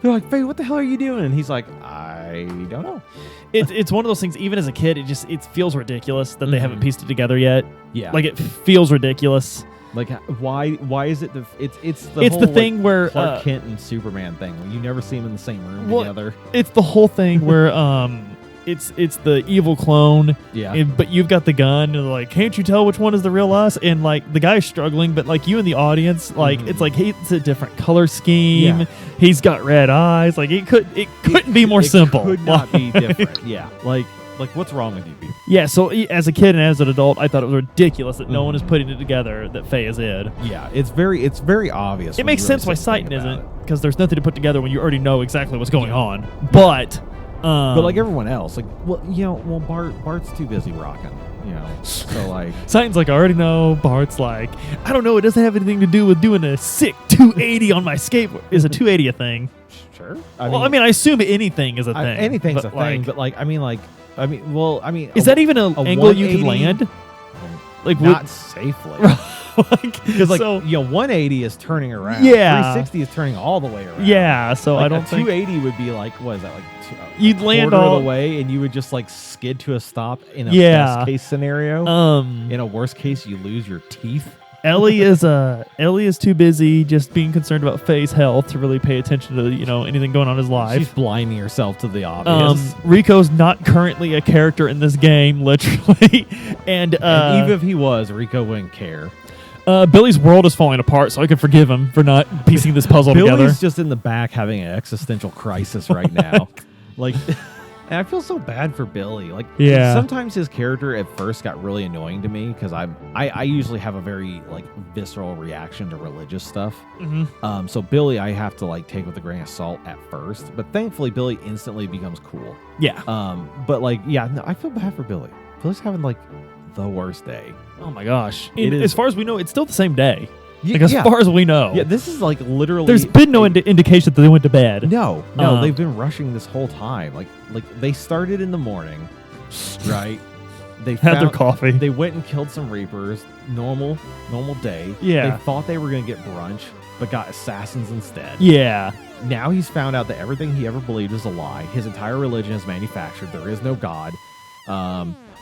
Speaker 2: They're like, Faye, what the hell are you doing? And he's like, I don't know.
Speaker 1: It's one of those things, even as a kid, it feels ridiculous that they haven't pieced it together yet.
Speaker 2: Yeah.
Speaker 1: Like, it feels ridiculous.
Speaker 2: Like, why is it it's the
Speaker 1: whole,
Speaker 2: the
Speaker 1: thing
Speaker 2: like,
Speaker 1: where
Speaker 2: Clark Kent and Superman thing where you never see them in the same room together.
Speaker 1: It's the whole thing where it's the evil clone, but you've got the gun, and like, can't you tell which one is the real us? And like, the guy's struggling, but like, you in the audience, like, it's like, it's a different color scheme. He's got red eyes. Like, it couldn't be more simple.
Speaker 2: Could not be different. Like, what's wrong with you people?
Speaker 1: Yeah, so as a kid and as an adult, I thought it was ridiculous that no one is putting it together that Faye is Id.
Speaker 2: Yeah, it's very obvious.
Speaker 1: It makes sense why Citan isn't, because there's nothing to put together when you already know exactly what's going on. But
Speaker 2: like everyone else, like, Bart's too busy rocking, you know. So like,
Speaker 1: Citan's like, I already know. Bart's like, I don't know. It doesn't have anything to do with doing a sick 280 on my skateboard. Is a 280 a thing?
Speaker 2: Sure.
Speaker 1: I mean, I assume anything is a thing.
Speaker 2: Anything's a thing, but like,
Speaker 1: is that even an angle you can land? Like,
Speaker 2: not safely. Because 180 is turning around.
Speaker 1: Yeah.
Speaker 2: 360 is turning all the way around.
Speaker 1: Yeah. So
Speaker 2: like,
Speaker 1: I don't think
Speaker 2: 280 would be like, what is that, like?
Speaker 1: You'd land
Speaker 2: all the way, and you would just like skid to a stop in a best case scenario. In a worst case, you lose your teeth.
Speaker 1: Ellie is too busy just being concerned about Faye's health to really pay attention to anything going on in his life.
Speaker 2: She's blinding herself to the obvious.
Speaker 1: Rico's not currently a character in this game, literally, and
Speaker 2: even if he was, Rico wouldn't care.
Speaker 1: Billy's world is falling apart, so I can forgive him for not piecing this puzzle together.
Speaker 2: Billy's just in the back having an existential crisis right now. Like, and I feel so bad for Billy. Like, sometimes his character at first got really annoying to me because I usually have a very like visceral reaction to religious stuff. So Billy, I have to like take with a grain of salt at first, but thankfully Billy instantly becomes cool.
Speaker 1: Yeah.
Speaker 2: But like, no, I feel bad for Billy. Billy's having like the worst day.
Speaker 1: Oh my gosh! As far as we know, it's still the same day.
Speaker 2: Like,
Speaker 1: as far as we know.
Speaker 2: Yeah, this is like literally...
Speaker 1: There's been no indication that they went to bed.
Speaker 2: No, they've been rushing this whole time. Like they started in the morning, right? They
Speaker 1: had their coffee.
Speaker 2: They went and killed some Reapers. Normal day.
Speaker 1: Yeah.
Speaker 2: They thought they were going to get brunch, but got assassins instead.
Speaker 1: Yeah.
Speaker 2: Now he's found out that everything he ever believed is a lie. His entire religion is manufactured. There is no God.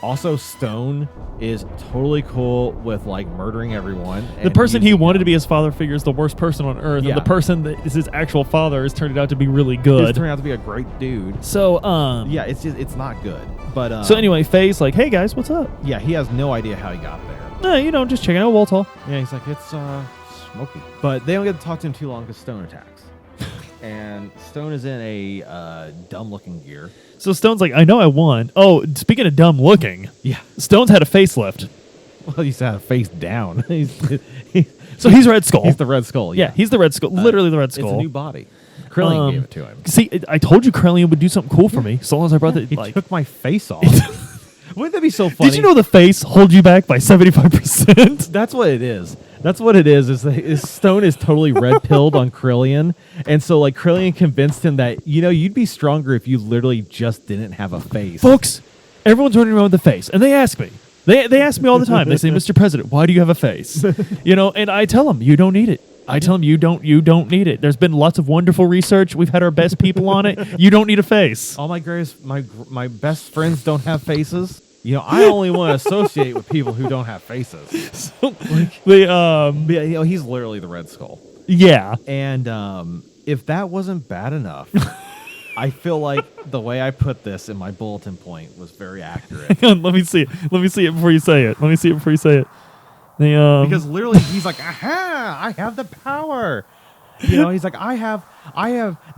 Speaker 2: Also, Stone is totally cool with like murdering everyone.
Speaker 1: The person he wanted to be his father figure is the worst person on earth, and the person that is his actual father has turned out to be really good.
Speaker 2: He's turned out to be a great dude.
Speaker 1: So,
Speaker 2: it's not good. But
Speaker 1: so anyway, Faye's like, "Hey guys, what's up?"
Speaker 2: Yeah, he has no idea how he got there.
Speaker 1: No, just checking out Waltall.
Speaker 2: Yeah, he's like, it's smoky. But they don't get to talk to him too long because Stone attacks. And Stone is in a dumb-looking gear.
Speaker 1: So Stone's like, I know I won. Oh, speaking of dumb-looking, Stone's had a facelift.
Speaker 2: Well, he's had a face down.
Speaker 1: So he's Red Skull.
Speaker 2: He's the Red Skull. Yeah,
Speaker 1: he's the Red Skull. Literally the Red Skull.
Speaker 2: It's a new body. Krillin gave it to him.
Speaker 1: See, I told you Krillin would do something cool for me, so long as I brought it.
Speaker 2: He took my face off. Wouldn't that be so funny?
Speaker 1: Did you know the face holds you back by 75%?
Speaker 2: That's what it is. That's what it is Stone is totally red pilled on Krillian. And so like Krillian convinced him that, you'd be stronger if you literally just didn't have a face.
Speaker 1: Folks, everyone's running around with a face, and they ask me. They ask me all the time. They say, Mr. President, why do you have a face? And I tell them, you don't need it. I tell them, you don't need it. There's been lots of wonderful research. We've had our best people on it. You don't need a face.
Speaker 2: All my best friends don't have faces. I only want to associate with people who don't have faces.
Speaker 1: So,
Speaker 2: he's literally the Red Skull.
Speaker 1: Yeah.
Speaker 2: And if that wasn't bad enough, I feel like the way I put this in my bulletin point was very accurate.
Speaker 1: Hang on, let me see it. Let me see it before you say it.
Speaker 2: Because literally he's like, aha, I have the power. He's like, I have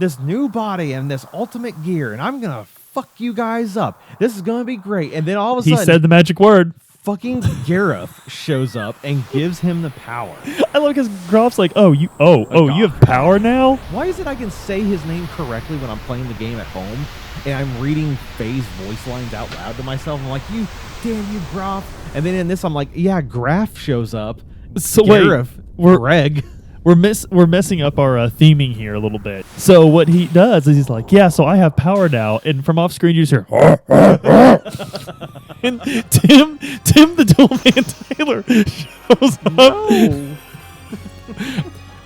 Speaker 2: this new body and this ultimate gear, and I'm gonna fuck you guys up. This is gonna be great. And then all of a sudden
Speaker 1: he said the magic word.
Speaker 2: Fucking Gareth shows up and gives him the power.
Speaker 1: I love because Groff's like, you have power now?
Speaker 2: Why is it I can say his name correctly when I'm playing the game at home and I'm reading Faye's voice lines out loud to myself? I'm like, you Groff. And then in this, I'm like, yeah, Graf shows up.
Speaker 1: So
Speaker 2: Gareth, Greg.
Speaker 1: We're messing up our theming here a little bit. So what he does is he's like, yeah, so I have power now, and from off screen you just hear, and Tim the Toolman Taylor shows up.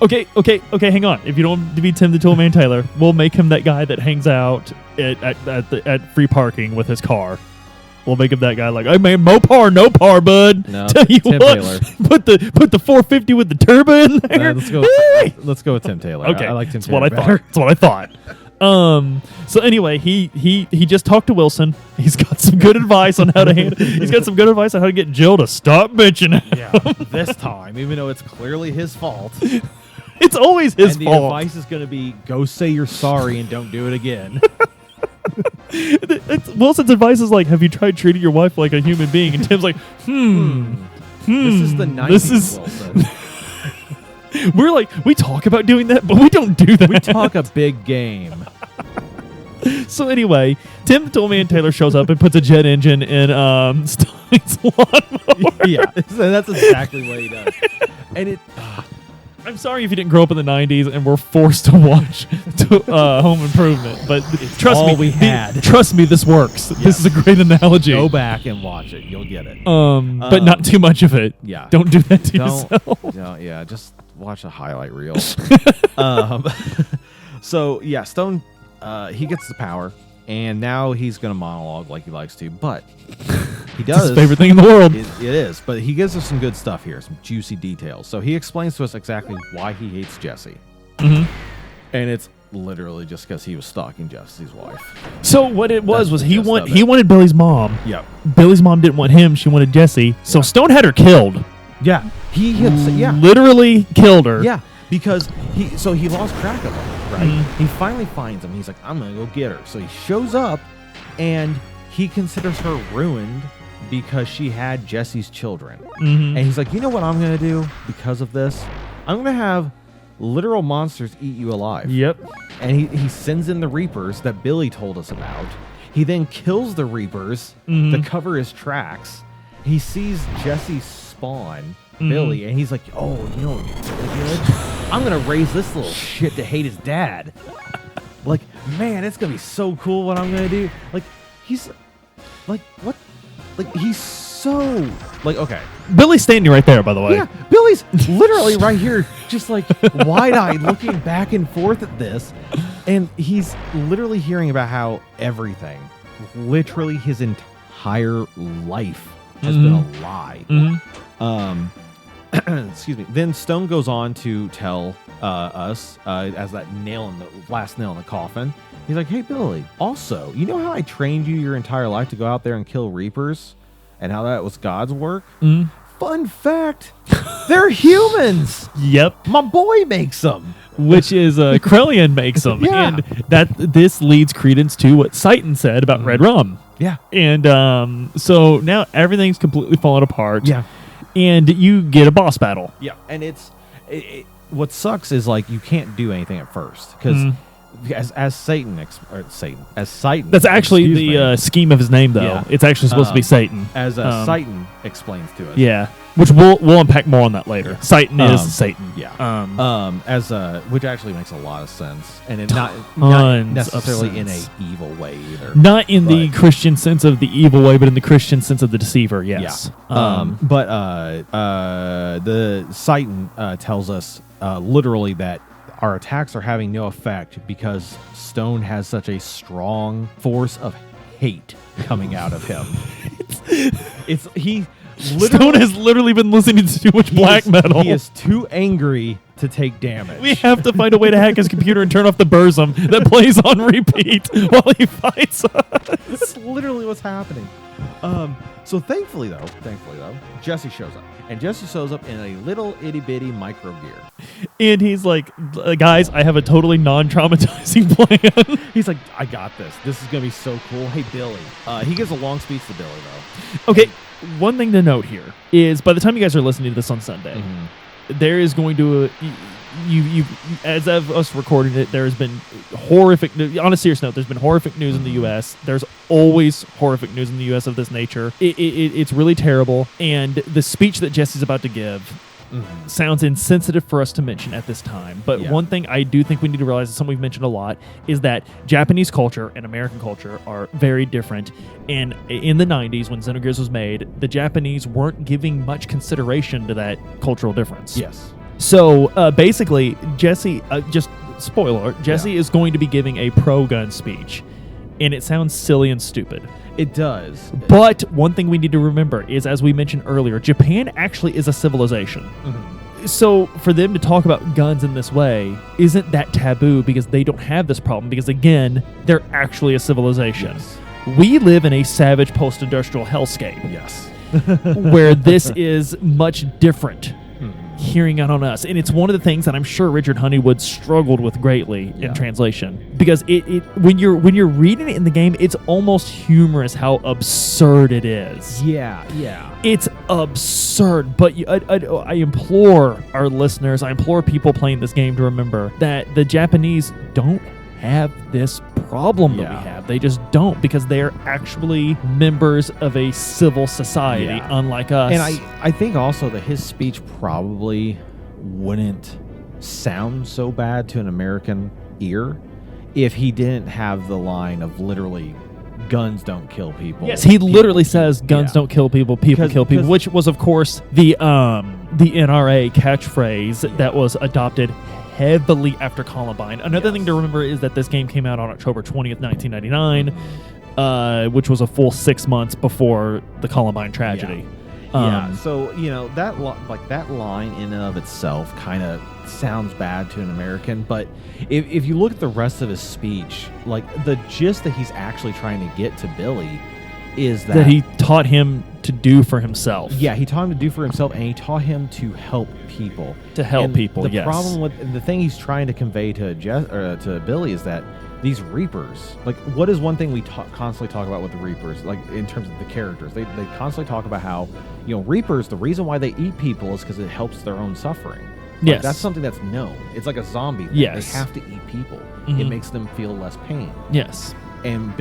Speaker 1: Okay, hang on. If you don't want to be Tim the Toolman Taylor, we'll make him that guy that hangs out at free parking with his car. We'll make him that guy like, I mean, Mopar, no par, bud.
Speaker 2: No,
Speaker 1: tell you
Speaker 2: Tim
Speaker 1: what,
Speaker 2: Taylor.
Speaker 1: Put the 450 with the turbo in there.
Speaker 2: Let's go with Tim Taylor.
Speaker 1: Okay,
Speaker 2: I like Tim
Speaker 1: that's
Speaker 2: Taylor.
Speaker 1: That's what I thought. So anyway, he just talked to Wilson. He's got some good advice on how to handle. He's got some good advice on how to get Jill to stop bitching.
Speaker 2: Yeah, this time, even though it's clearly his fault.
Speaker 1: It's always his
Speaker 2: fault.
Speaker 1: fault.
Speaker 2: The advice is going to be, go say you're sorry and don't do it again.
Speaker 1: Wilson's advice is like, have you tried treating your wife like a human being? And Tim's like,
Speaker 2: This is the 90s,
Speaker 1: Wilson. We talk about doing that, but we don't do that.
Speaker 2: We talk a big game.
Speaker 1: So anyway, Tim Toolman Taylor shows up and puts a jet engine in Stein's lawnmower.
Speaker 2: Yeah, that's exactly what he does. And it...
Speaker 1: I'm sorry if you didn't grow up in the 90s and were forced to watch Home Improvement, but trust me, this works. Yeah. This is a great analogy.
Speaker 2: Go back and watch it. You'll get it.
Speaker 1: But not too much of it.
Speaker 2: Yeah.
Speaker 1: Don't do that to yourself.
Speaker 2: Yeah, just watch a highlight reel. So, yeah, Stone, he gets the power, and now he's going to monologue like he likes to, but... He does.
Speaker 1: It's his favorite thing in the world.
Speaker 2: It is, but he gives us some good stuff here, some juicy details. So he explains to us exactly why he hates Jesse.
Speaker 1: Mm-hmm.
Speaker 2: And it's literally just because he was stalking Jesse's wife.
Speaker 1: So what it was he wanted Billy's mom.
Speaker 2: Yeah.
Speaker 1: Billy's mom didn't want him. She wanted Jesse. So Stone had her killed.
Speaker 2: Yeah. He
Speaker 1: literally killed her.
Speaker 2: Yeah. Because he lost track of her, right? Mm-hmm. He finally finds him. He's like, I'm going to go get her. So he shows up, and he considers her ruined because she had Jesse's children.
Speaker 1: Mm-hmm.
Speaker 2: And he's like, you know what I'm going to do because of this? I'm going to have literal monsters eat you alive.
Speaker 1: Yep.
Speaker 2: And he sends in the Reapers that Billy told us about. He then kills the Reapers to cover his tracks. He sees Jesse spawn Billy, and he's like, oh, you know what's really good? I'm going to raise this little shit to hate his dad. Like, man, it's going to be so cool what I'm going to do. Like, he's... Like, what? Like, he's so... Like, okay.
Speaker 1: Billy's standing right there, by the way.
Speaker 2: Yeah, Billy's literally right here, just like wide-eyed, looking back and forth at this. And he's literally hearing about how everything, literally his entire life, has been a lie. Excuse me. Then Stone goes on to tell us, as that last nail in the coffin, he's like, hey, Billy, also, you know how I trained you your entire life to go out there and kill Reapers? And how that was God's work? Fun fact, they're humans.
Speaker 1: Yep.
Speaker 2: My boy makes them.
Speaker 1: Which is, Krellian makes them.
Speaker 2: Yeah.
Speaker 1: And this leads credence to what Satan said about Red Rum.
Speaker 2: Yeah.
Speaker 1: And so now everything's completely fallen apart.
Speaker 2: Yeah.
Speaker 1: And you get a boss battle.
Speaker 2: Yeah. And what sucks is, like, you can't do anything at first. Because as Satan as Satan.
Speaker 1: That's actually
Speaker 2: excuse
Speaker 1: the
Speaker 2: me,
Speaker 1: scheme of his name, though.
Speaker 2: Yeah.
Speaker 1: It's actually supposed to be Satan.
Speaker 2: as Satan explains to us.
Speaker 1: Yeah, which we'll unpack more on that later. Satan is Satan.
Speaker 2: Yeah. As which actually makes a lot of sense, and it not
Speaker 1: Tons
Speaker 2: necessarily
Speaker 1: of
Speaker 2: in a
Speaker 1: sense.
Speaker 2: evil way either.
Speaker 1: Not in the Christian sense of the evil way, but in the Christian sense of the deceiver. Yes.
Speaker 2: Yeah. The Satan tells us literally that our attacks are having no effect because Stone has such a strong force of hate coming out of him.
Speaker 1: Stone has literally been listening to too much black metal.
Speaker 2: He is too angry to take damage.
Speaker 1: We have to find a way to hack his computer and turn off the Burzum that plays on repeat while he fights us.
Speaker 2: That's literally what's happening. So thankfully though, Jesse shows up. And Jesse shows up in a little itty bitty micro gear.
Speaker 1: And he's like, guys, I have a totally non-traumatizing plan.
Speaker 2: He's like, I got this. This is going to be so cool. Hey, Billy. He gives a long speech to Billy, though.
Speaker 1: Okay, one thing to note here is by the time you guys are listening to this on Sunday, there is going to you as of us recording it, there has been horrific. On a serious note, there's been horrific news in the U.S. There's always horrific news in the U.S. of this nature. It's really terrible, and the speech that Jesse's about to give sounds insensitive for us to mention at this time. But one thing I do think we need to realize, and something we've mentioned a lot, is that Japanese culture and American culture are very different. And in the 90s, when Xenogears was made, the Japanese weren't giving much consideration to that cultural difference.
Speaker 2: Yes.
Speaker 1: So basically, Jesse, just spoiler alert, Jesse is going to be giving a pro-gun speech. And it sounds silly and stupid.
Speaker 2: It does.
Speaker 1: But one thing we need to remember is, as we mentioned earlier, Japan actually is a civilization. So for them to talk about guns in this way isn't that taboo because they don't have this problem. Because again, they're actually a civilization.
Speaker 2: Yes.
Speaker 1: We live in a savage post-industrial hellscape.
Speaker 2: Yes.
Speaker 1: Where this is much different. Hearing out on us, and it's one of the things that I'm sure Richard Honeywood struggled with greatly in translation, because it when you're reading it in the game, it's almost humorous how absurd it is.
Speaker 2: Yeah.
Speaker 1: It's absurd, but I implore our listeners, I implore people playing this game to remember that the Japanese don't have this problem that we have. They just don't, because they're actually members of a civil society, unlike us.
Speaker 2: And I think also that his speech probably wouldn't sound so bad to an American ear if he didn't have the line of literally, guns don't kill people.
Speaker 1: Yes, he literally says guns don't kill people, people kill people, which was, of course, the NRA catchphrase that was adopted heavily after Columbine. Another thing to remember is that this game came out on October 20th, 1999, which was a full 6 months before the Columbine tragedy.
Speaker 2: So that that line in and of itself kind of sounds bad to an American, but if you look at the rest of his speech, like the gist that he's actually trying to get to Billy is that
Speaker 1: he taught him to do for himself.
Speaker 2: Yeah, he taught him to do for himself, and he taught him to help people.
Speaker 1: The
Speaker 2: problem with the thing he's trying to convey to Billy is that these Reapers, like, what is one thing we constantly talk about with the Reapers, like in terms of the characters? They constantly talk about how, Reapers, the reason why they eat people is because it helps their own suffering. Like, that's something that's known. It's like a zombie thing.
Speaker 1: Yes.
Speaker 2: They have to eat people. It makes them feel less pain.
Speaker 1: Yes.
Speaker 2: And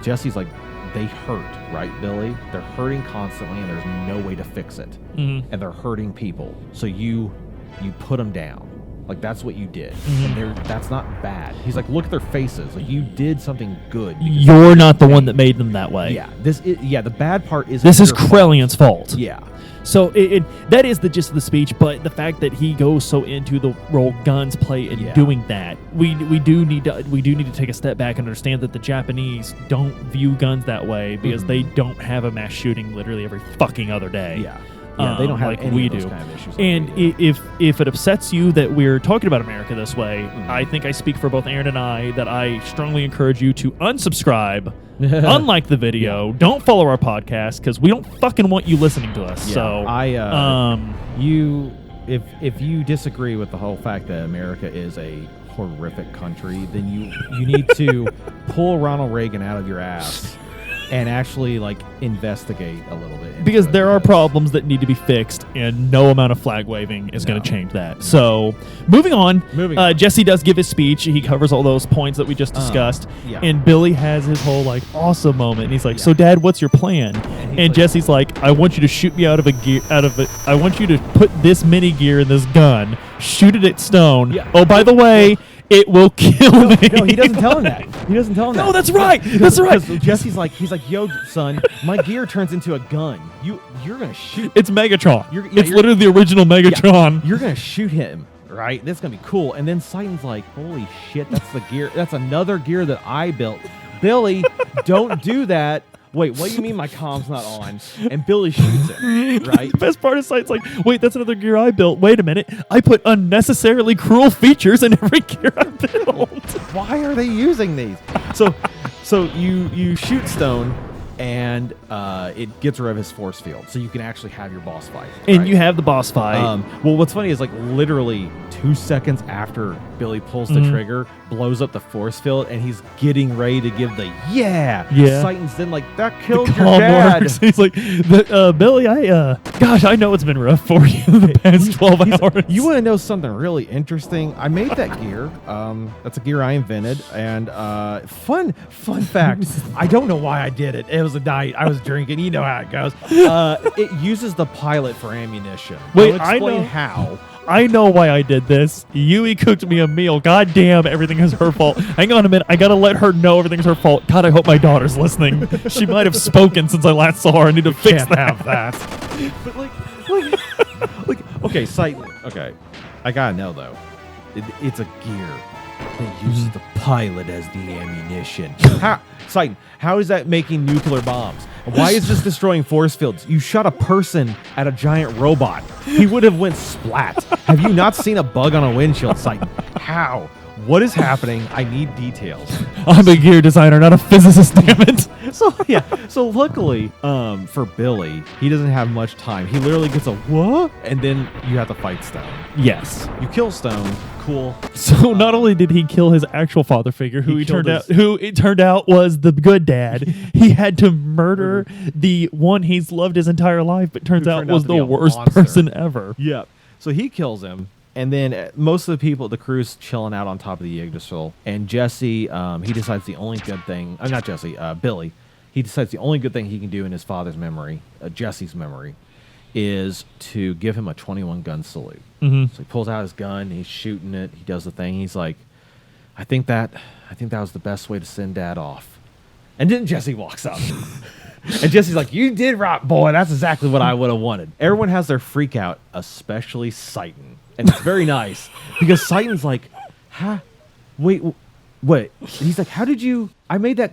Speaker 2: Jesse's like, they hurt, right, Billy? They're hurting constantly, and there's no way to fix it. And they're hurting people. So you put them down. Like, that's what you did. And that's not bad. He's like, look at their faces. Like, you did something good.
Speaker 1: You're not the one that made them that way.
Speaker 2: Yeah. The bad part is
Speaker 1: this is Krellion's fault.
Speaker 2: Yeah.
Speaker 1: So that is the gist of the speech, but the fact that he goes so into the role guns play in doing that, we do need to take a step back and understand that the Japanese don't view guns that way because they don't have a mass shooting literally every fucking other day.
Speaker 2: Yeah. Yeah, they don't have
Speaker 1: like
Speaker 2: any
Speaker 1: we
Speaker 2: of those
Speaker 1: do.
Speaker 2: kind of issues.
Speaker 1: And if it upsets you that we're talking about America this way, I think I speak for both Aaron and I that I strongly encourage you to unsubscribe, unlike the video. Don't follow our podcast because we don't fucking want you listening to us.
Speaker 2: Yeah. If you disagree with the whole fact that America is a horrific country, then you need to pull Ronald Reagan out of your ass and actually like investigate a little bit into
Speaker 1: because
Speaker 2: it
Speaker 1: there are problems that need to be fixed, and no amount of flag waving is going to change that. So, moving on. Jesse does give his speech. He covers all those points that we just discussed,
Speaker 2: yeah.
Speaker 1: and Billy has his whole like awesome moment. And he's like, "So, Dad, what's your plan?" And
Speaker 2: like,
Speaker 1: Jesse's like, "I want you to shoot me out of a gear. I want you to put this mini gear in this gun, shoot it at Stone.
Speaker 2: Yeah.
Speaker 1: Oh, by the way." It will kill me.
Speaker 2: No, he doesn't tell him that. He doesn't tell him that.
Speaker 1: No, that's right. That's right.
Speaker 2: Because Jesse's like, he's like, yo, son, my gear turns into a gun. You're gonna shoot.
Speaker 1: It's Megatron.
Speaker 2: You're
Speaker 1: literally the original Megatron.
Speaker 2: Yeah, you're gonna shoot him, right? That's gonna be cool. And then Titan's like, holy shit, that's the gear. That's another gear that I built. Billy, don't do that. Wait, what do you mean my comm's not on? And Billy shoots it, right?
Speaker 1: The best part is Sight's like, wait, that's another gear I built. Wait a minute. I put unnecessarily cruel features in every gear I built.
Speaker 2: Why are they using these? So you shoot Stone, and it gets rid of his force field, so you can actually have your boss fight.
Speaker 1: And
Speaker 2: right?
Speaker 1: you have the boss fight.
Speaker 2: Well, what's funny is like literally 2 seconds after Billy pulls the trigger, blows up the force field, and he's getting ready to give the yeah. Titan's then like, that killed your dad.
Speaker 1: Works. He's like, Billy, gosh, I know it's been rough for you the past 12 hours.
Speaker 2: You want to know something really interesting? I made that gear. That's a gear I invented, and fun fact. I don't know why I did it. It was a night. I was drinking. You know how it goes. It uses the pilot for ammunition.
Speaker 1: Wait,
Speaker 2: I'll explain how.
Speaker 1: I know why I did this. Yui cooked me a meal. God damn, everything is her fault. Hang on a minute. I gotta let her know everything's her fault. God, I hope my daughter's listening. She might have spoken since I last saw her. I need to fix that.
Speaker 2: Have that. But like, okay, Titan. Okay, I gotta know though. It's a gear that uses the pilot as the ammunition. Titan, how is that making nuclear bombs? Why is this destroying force fields? You shot a person at a giant robot. He would have went splat. Have you not seen a bug on a windshield, Titan? How? What is happening? I need details.
Speaker 1: I'm a gear designer, not a physicist, damn it.
Speaker 2: So luckily, for Billy, he doesn't have much time. He literally gets a what? And then you have to fight Stone.
Speaker 1: Yes.
Speaker 2: You kill Stone. Cool.
Speaker 1: So not only did he kill his actual father figure, who it turned out was the good dad, he had to murder the one he's loved his entire life, but turns out was the worst person ever.
Speaker 2: Yep. So he kills him. And then most of the people, the crew's chilling out on top of the Yggdrasil. And Jesse, he decides the only good thing, not Jesse, Billy, he decides the only good thing he can do in his father's memory, Jesse's memory, is to give him a 21 gun salute. So he pulls out his gun, he's shooting it, he does the thing. He's like, I think that was the best way to send Dad off. And then Jesse walks up. And Jesse's like, you did right, boy. That's exactly what I would have wanted. Everyone has their freak out, especially Titan. And it's very nice because Titan's like, huh? Wait. He's like, how did you? I made that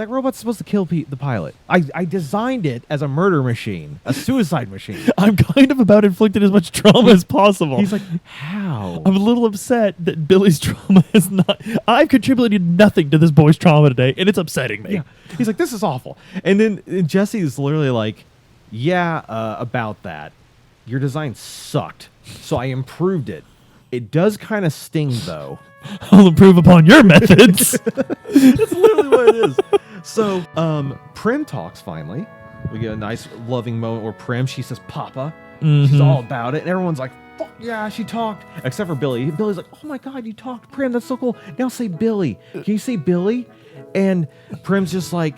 Speaker 2: robot's supposed to kill the pilot. I designed it as a murder machine, a suicide machine.
Speaker 1: I'm kind of about inflicting as much trauma as possible.
Speaker 2: He's like, how?
Speaker 1: I'm a little upset that Billy's trauma is not. I've contributed nothing to this boy's trauma today, and it's upsetting me.
Speaker 2: Yeah. He's like, this is awful. And then Jesse is literally like, yeah, about that. Your design sucked, so I improved it. It does kind of sting, though.
Speaker 1: I'll improve upon your methods.
Speaker 2: That's literally what it is. So, Prim talks finally. We get a nice loving moment where Prim, she says, Papa. She's all about it. And everyone's like, fuck yeah, she talked. Except for Billy. Billy's like, oh my God, you talked, Prim. That's so cool. Now say Billy. Can you say Billy? And Prim's just like,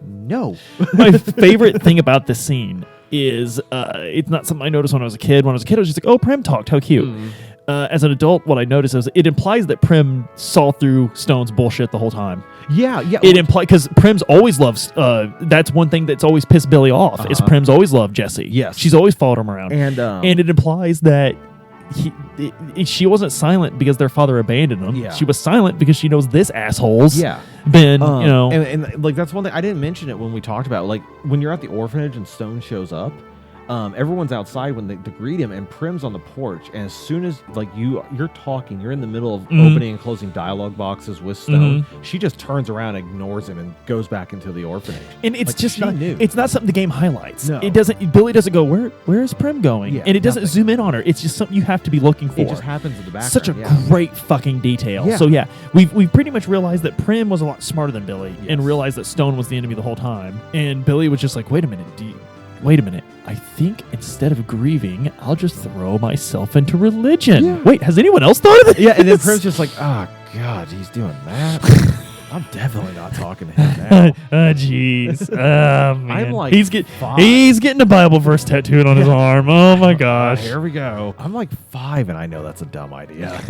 Speaker 2: no.
Speaker 1: My favorite thing about this scene is it's not something I noticed when I was a kid. When I was a kid, I was just like, oh, Prim talked. How cute. As an adult, what I noticed is it implies that Prim saw through Stone's bullshit the whole time.
Speaker 2: Yeah.
Speaker 1: It implies, because Prim's always loves, that's one thing that's always pissed Billy off, is Prim's always loved Jesse.
Speaker 2: Yes.
Speaker 1: She's always followed him around.
Speaker 2: And
Speaker 1: it implies that she wasn't silent because their father abandoned him.
Speaker 2: Yeah.
Speaker 1: She was silent because she knows this asshole's
Speaker 2: Yeah.
Speaker 1: been,
Speaker 2: and like that's one thing I didn't mention it when we talked about, like when you're at the orphanage and Stone shows up everyone's outside when to greet him, and Prim's on the porch. And as soon as like you're talking, you're in the middle of opening and closing dialogue boxes with Stone. She just turns around, ignores him, and goes back into the orphanage.
Speaker 1: And it's
Speaker 2: like,
Speaker 1: just not.
Speaker 2: Knew.
Speaker 1: It's not something the game highlights.
Speaker 2: No.
Speaker 1: It doesn't. Billy doesn't go, where is Prim going?
Speaker 2: Yeah,
Speaker 1: and it doesn't
Speaker 2: nothing.
Speaker 1: zoom in on her. It's just something you have to be looking for.
Speaker 2: It just happens in the background.
Speaker 1: Such a great fucking detail.
Speaker 2: Yeah.
Speaker 1: So yeah, we've pretty much realized that Prim was a lot smarter than Billy, and realized that Stone was the enemy the whole time. And Billy was just like, wait a minute, I think instead of grieving, I'll just throw myself into religion. Yeah. Wait, has anyone else thought of this?
Speaker 2: Yeah, and then Prim's just like, oh God, he's doing that. I'm definitely not talking to him now.
Speaker 1: Jeez. Man.
Speaker 2: I'm like,
Speaker 1: he's getting a Bible verse tattooed on his arm. Oh my gosh.
Speaker 2: Here we go. I'm like 5, and I know that's a dumb idea.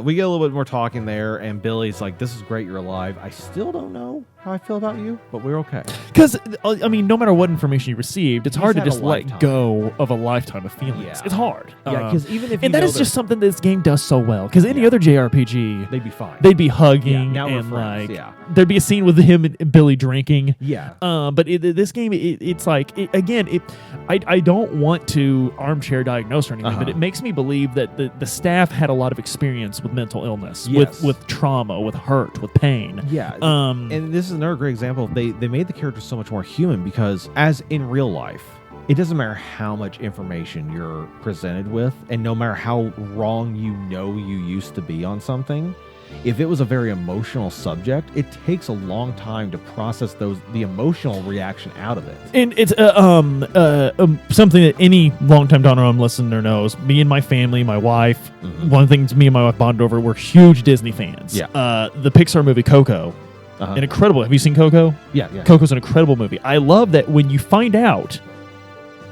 Speaker 2: We get a little bit more talking there, and Billy's like, "This is great, you're alive. I still don't know how I feel about you, but we're okay."
Speaker 1: Because I mean, no matter what information you received, it's hard to just let
Speaker 2: lifetime.
Speaker 1: go of a lifetime of feelings.
Speaker 2: Yeah.
Speaker 1: It's hard.
Speaker 2: Yeah, because even if
Speaker 1: and that is just something this game does so well. Because any other JRPG,
Speaker 2: they'd be fine.
Speaker 1: They'd be hugging,
Speaker 2: now we're
Speaker 1: and
Speaker 2: friends,
Speaker 1: like there'd be a scene with him and Billy drinking.
Speaker 2: Yeah.
Speaker 1: But this game, it's like I don't want to armchair diagnose or anything, but it makes me believe that the staff had a lot of experience with mental illness, with trauma, with hurt, with pain.
Speaker 2: Yeah. And this is another great example. They made the characters so much more human because, as in real life, it doesn't matter how much information you're presented with, and no matter how wrong you used to be on something, if it was a very emotional subject, it takes a long time to process the emotional reaction out of it.
Speaker 1: And it's something that any longtime Donor listener knows. Me and my family, my wife, one of the things me and my wife bonded over, we're huge Disney fans.
Speaker 2: Yeah.
Speaker 1: The Pixar movie Coco, an incredible. Have you seen Coco?
Speaker 2: Yeah.
Speaker 1: Coco's an incredible movie. I love that when you find out,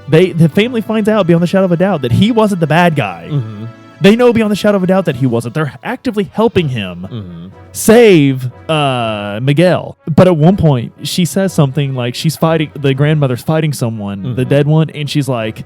Speaker 1: the family finds out beyond the shadow of a doubt that he wasn't the bad guy. They know beyond the shadow of a doubt that he wasn't. They're actively helping him save Miguel. But at one point, she says something like the grandmother's fighting someone, the dead one, and she's like,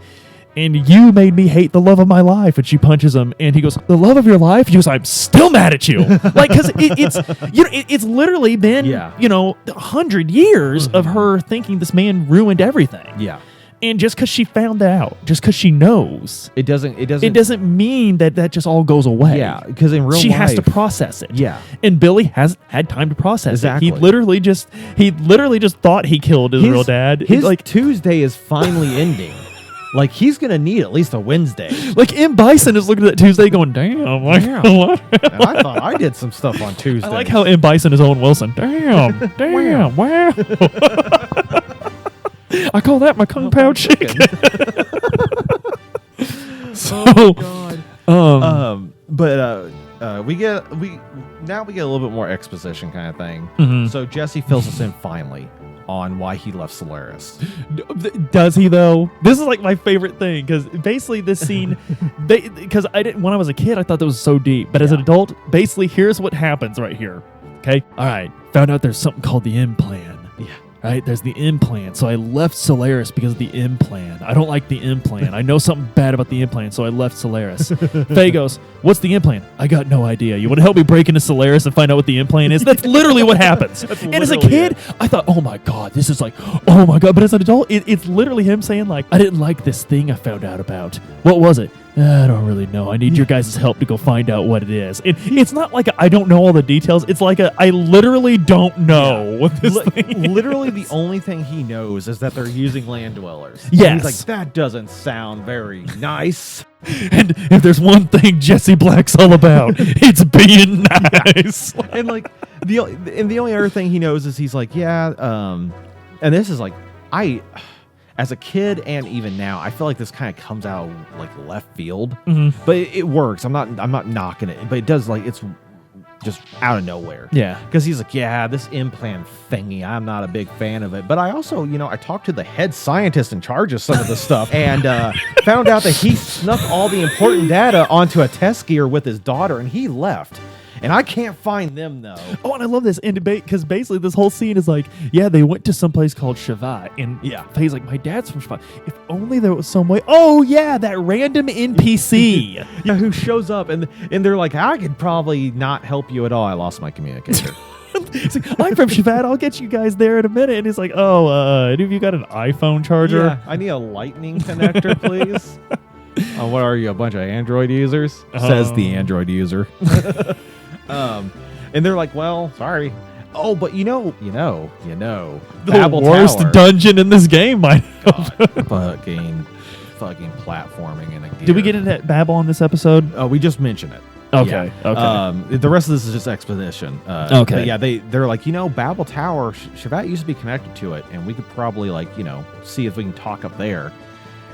Speaker 1: "And you made me hate the love of my life." And she punches him, and he goes, "The love of your life?" He goes, "I'm still mad at you." Like, because it's literally been 100 years of her thinking this man ruined everything.
Speaker 2: Yeah.
Speaker 1: And just because she found out, just because she knows,
Speaker 2: it doesn't
Speaker 1: mean that just all goes away.
Speaker 2: Yeah, because in real life,
Speaker 1: she has to process it.
Speaker 2: Yeah,
Speaker 1: and Billy hasn't had time to process it. He literally just thought he killed his real dad.
Speaker 2: His Tuesday is finally ending. Like, he's gonna need at least a Wednesday.
Speaker 1: Like, M. Bison is looking at that Tuesday going, "Damn, what?"
Speaker 2: And I thought I did some stuff on Tuesday.
Speaker 1: I like how M. Bison is Owen Wilson. Damn, wow. I call that my Kung Pao chicken.
Speaker 2: Oh God. We get a little bit more exposition kind of thing. So Jesse fills us in finally on why he left Solaris.
Speaker 1: Does he though? This is like my favorite thing, because basically this scene, because when I was a kid I thought that was so deep, but as an adult, basically here's what happens right here. Okay, all right, found out there's something called the M plan. Yeah. Right, there's the M plan. So I left Solaris because of the M plan. I don't like the M plan. I know something bad about the M plan, so I left Solaris. Faye goes, "What's the M plan?" "I got no idea. You want to help me break into Solaris and find out what the M plan is?" That's literally what happens. And as a kid, I thought, "Oh my God, this is like, oh my God." But as an adult, it's literally him saying like, "I didn't like this thing I found out about. What was it?" "I don't really know. I need your guys' help to go find out what it is." It's not like I don't know all the details. It's like I literally don't know what this thing is.
Speaker 2: Literally the only thing he knows is that they're using land dwellers.
Speaker 1: Yes.
Speaker 2: He's like, that doesn't sound very nice.
Speaker 1: And if there's one thing Jesse Black's all about, it's being nice.
Speaker 2: And like the only other thing he knows is he's like, and this is like, as a kid and even now, I feel like this kind of comes out of like left field, but it works. I'm not knocking it, but it does, like, it's just out of nowhere.
Speaker 1: Yeah,
Speaker 2: because he's like, this implant thingy, I'm not a big fan of it. But I also, I talked to the head scientist in charge of some of the stuff and found out that he snuck all the important data onto a test gear with his daughter, and he left. And I can't find them, though.
Speaker 1: Oh, and I love this. And because basically this whole scene is like, they went to some place called Shavat. And Faye's like, "My dad's from Shavat. If only there was some way." Oh, yeah, that random NPC.
Speaker 2: Who shows up. And they're like, "I could probably not help you at all. I lost my communicator."
Speaker 1: He's like, I'm from Shavad. I'll get you guys there in a minute. And he's like, oh, any of you got an iPhone charger?
Speaker 2: Yeah, I need a lightning connector, please. What are you, a bunch of Android users? Says the Android user. And they're like, well, sorry. Oh, but you know,
Speaker 1: The
Speaker 2: Babel
Speaker 1: worst
Speaker 2: Tower.
Speaker 1: dungeon in this game, might
Speaker 2: fucking platforming in a gear.
Speaker 1: Did we get into Babel in this episode?
Speaker 2: We just mentioned it.
Speaker 1: Okay.
Speaker 2: Yeah.
Speaker 1: Okay.
Speaker 2: The rest of this is just exposition.
Speaker 1: Okay.
Speaker 2: But yeah, they're like, Babel Tower, Shavat used to be connected to it, and we could probably see if we can talk up there.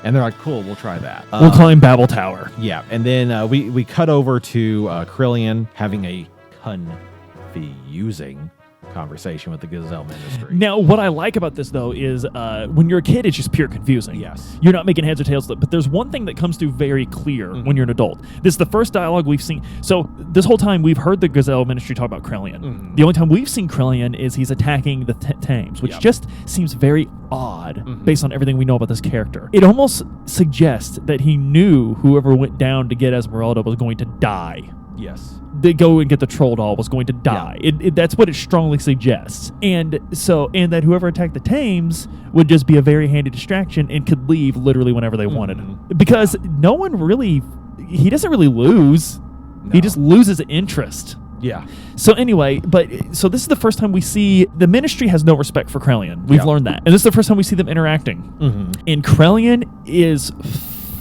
Speaker 2: And they're like, cool, we'll try that.
Speaker 1: We'll call him Babel Tower.
Speaker 2: Yeah, and then we cut over to Krillian having a confusing conversation with the Gazelle Ministry.
Speaker 1: Now, what I like about this, though, is when you're a kid, it's just pure confusing.
Speaker 2: Yes.
Speaker 1: You're not making heads or tails. But there's one thing that comes through very clear when you're an adult. This is the first dialogue we've seen. So this whole time, we've heard the Gazelle Ministry talk about Krillian. The only time we've seen Krillian is he's attacking the Thames, which just seems very odd based on everything we know about this character. It almost suggests that he knew whoever went down to get Esmeralda was going to die.
Speaker 2: Yes.
Speaker 1: They go and get the troll doll was going to die. Yeah. That's what it strongly suggests. And that whoever attacked the Thames would just be a very handy distraction and could leave literally whenever they wanted. Because no one really, he doesn't really lose. No. He just loses interest.
Speaker 2: Yeah.
Speaker 1: So anyway, so this is the first time we see the Ministry has no respect for Krillian. We've learned that. And this is the first time we see them interacting. And Krillian is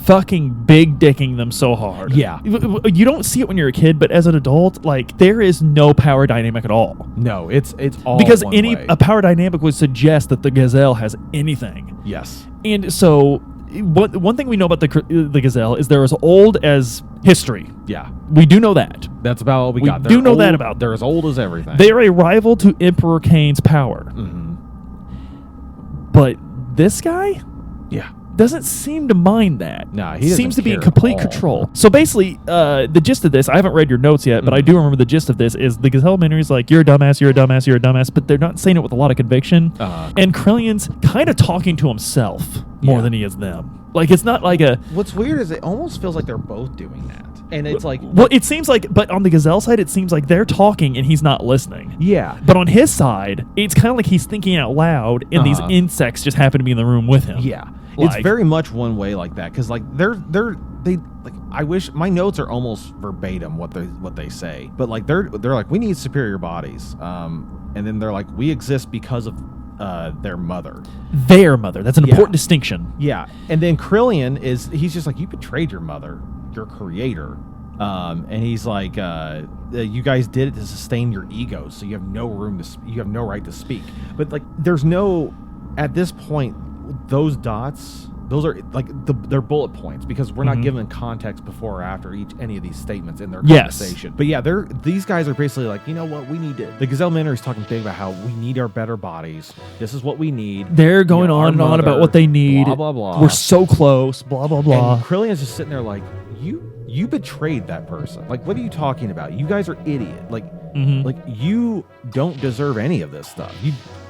Speaker 1: fucking big dicking them so hard.
Speaker 2: Yeah.
Speaker 1: You don't see it when you're a kid, but as an adult, like, there is no power dynamic at all.
Speaker 2: No, it's all
Speaker 1: because
Speaker 2: one way.
Speaker 1: A power dynamic would suggest that the Gazelle has anything.
Speaker 2: Yes.
Speaker 1: And so one thing we know about the Gazelle is they're as old as history.
Speaker 2: Yeah.
Speaker 1: We do know that.
Speaker 2: That's about all we got.
Speaker 1: We do know that about them.
Speaker 2: They're as old as everything.
Speaker 1: They are a rival to Emperor Cain's power. But this guy?
Speaker 2: Yeah.
Speaker 1: Doesn't seem to mind that.
Speaker 2: No, he doesn't
Speaker 1: seems to be in
Speaker 2: care
Speaker 1: complete
Speaker 2: at all.
Speaker 1: control. So basically, the gist of this, I haven't read your notes yet, but I do remember the gist of this is the Gazelle Ministry is like, you're a dumbass, you're a dumbass, you're a dumbass, but they're not saying it with a lot of conviction. And Krillian's kind of talking to himself more than he is them. Like, it's not like a...
Speaker 2: What's weird is it almost feels like they're both doing that. And it's like...
Speaker 1: Well, it seems like... But on the Gazelle side, it seems like they're talking and he's not listening.
Speaker 2: Yeah.
Speaker 1: But on his side, it's kind of like he's thinking out loud and these insects just happen to be in the room with him.
Speaker 2: Yeah.
Speaker 1: Like,
Speaker 2: it's very much one way like that. Because, like, they like, I wish... My notes are almost verbatim what they say. But, like, they're like, we need superior bodies. And then they're like, we exist because of... their mother.
Speaker 1: Their mother. That's an important distinction.
Speaker 2: Yeah. And then Krillian he's just like, you betrayed your mother, your creator. And he's like, you guys did it to sustain your ego, so you have no you have no right to speak. But like, there's no, at this point, those dots, those are like they're bullet points because we're not given context before or after any of these statements in their conversation. But yeah, these guys are basically like, you know what, we need to. The Gazelle Ministry is talking big about how we need our better bodies. This is what we need.
Speaker 1: They're going on and on about what they need.
Speaker 2: Blah blah blah.
Speaker 1: We're so close. Blah blah blah.
Speaker 2: And Krillian's just sitting there like, you betrayed that person. Like, what are you talking about? You guys are idiot. Like, like you don't deserve any of this stuff.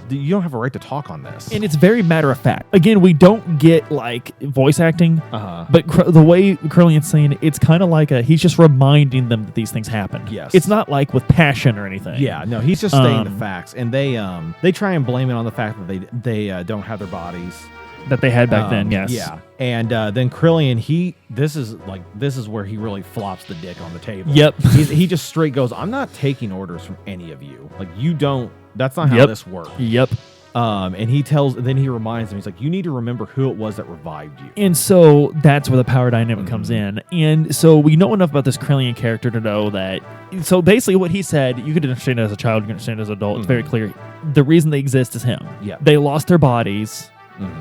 Speaker 2: You don't have a right to talk on this.
Speaker 1: And it's very matter of fact. Again, we don't get like voice acting, but the way Krillian's saying it, it's kind of like he's just reminding them that these things happen.
Speaker 2: Yes.
Speaker 1: It's not like with passion or anything.
Speaker 2: Yeah, no, he's just stating the facts. And they try and blame it on the fact that they don't have their bodies.
Speaker 1: That they had back then, yes.
Speaker 2: Yeah. And then Krillian, this is where he really flops the dick on the table.
Speaker 1: Yep.
Speaker 2: He just straight goes, I'm not taking orders from any of you. Like, you don't, that's not how this works.
Speaker 1: Yep.
Speaker 2: And then he reminds him, he's like, you need to remember who it was that revived you.
Speaker 1: And so that's where the power dynamic comes in. And so we know enough about this Krillian character to know that, so basically what he said, you could understand it as a child, you can understand it as an adult, it's very clear. The reason they exist is him.
Speaker 2: Yeah.
Speaker 1: They lost their bodies.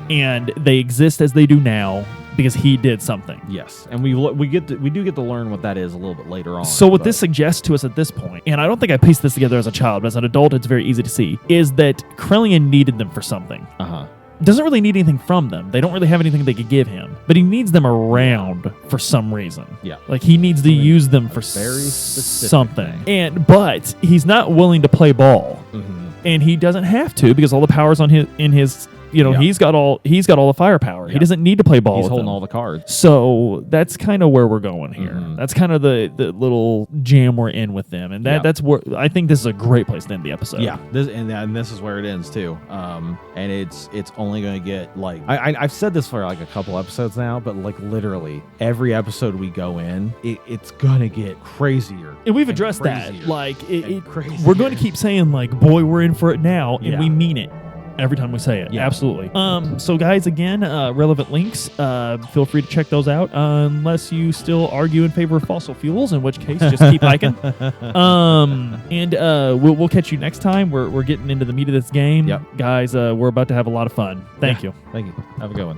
Speaker 1: And they exist as they do now because he did something.
Speaker 2: Yes, and we do get to learn what that is a little bit later on.
Speaker 1: So what this suggests to us at this point, and I don't think I pieced this together as a child, but as an adult, it's very easy to see, is that Krillian needed them for something. Doesn't really need anything from them. They don't really have anything they could give him, but he needs them around for some reason.
Speaker 2: Yeah,
Speaker 1: like he needs to use them for
Speaker 2: very specific
Speaker 1: something.
Speaker 2: thing.
Speaker 1: But he's not willing to play ball, and he doesn't have to because all the power's in his You know,
Speaker 2: Yeah.
Speaker 1: he's got all the firepower. He
Speaker 2: Yeah.
Speaker 1: doesn't need to play ball.
Speaker 2: He's
Speaker 1: with
Speaker 2: holding
Speaker 1: them.
Speaker 2: all the cards.
Speaker 1: So that's kind of where we're going here.
Speaker 2: Mhm.
Speaker 1: That's kind of the little jam we're in with them, and that's where I think this is a great place to end the episode.
Speaker 2: Yeah, this is where it ends too. And it's only going to get like I've said this for like a couple episodes now, but like literally every episode we go in, it's gonna get crazier.
Speaker 1: And we've addressed
Speaker 2: crazier
Speaker 1: that. Like
Speaker 2: crazier.
Speaker 1: we're going to keep saying like, boy, we're in for it now, and
Speaker 2: Yeah.
Speaker 1: we mean it. Every time we say it.
Speaker 2: Yeah.
Speaker 1: Absolutely. So guys, again, relevant links, feel free to check those out, unless you still argue in favor of fossil fuels, in which case just keep hiking. And we'll catch you next time. We're getting into the meat of this game.
Speaker 2: Yep.
Speaker 1: Guys, we're about to have a lot of fun. Thank you.
Speaker 2: Thank you. Have a good one.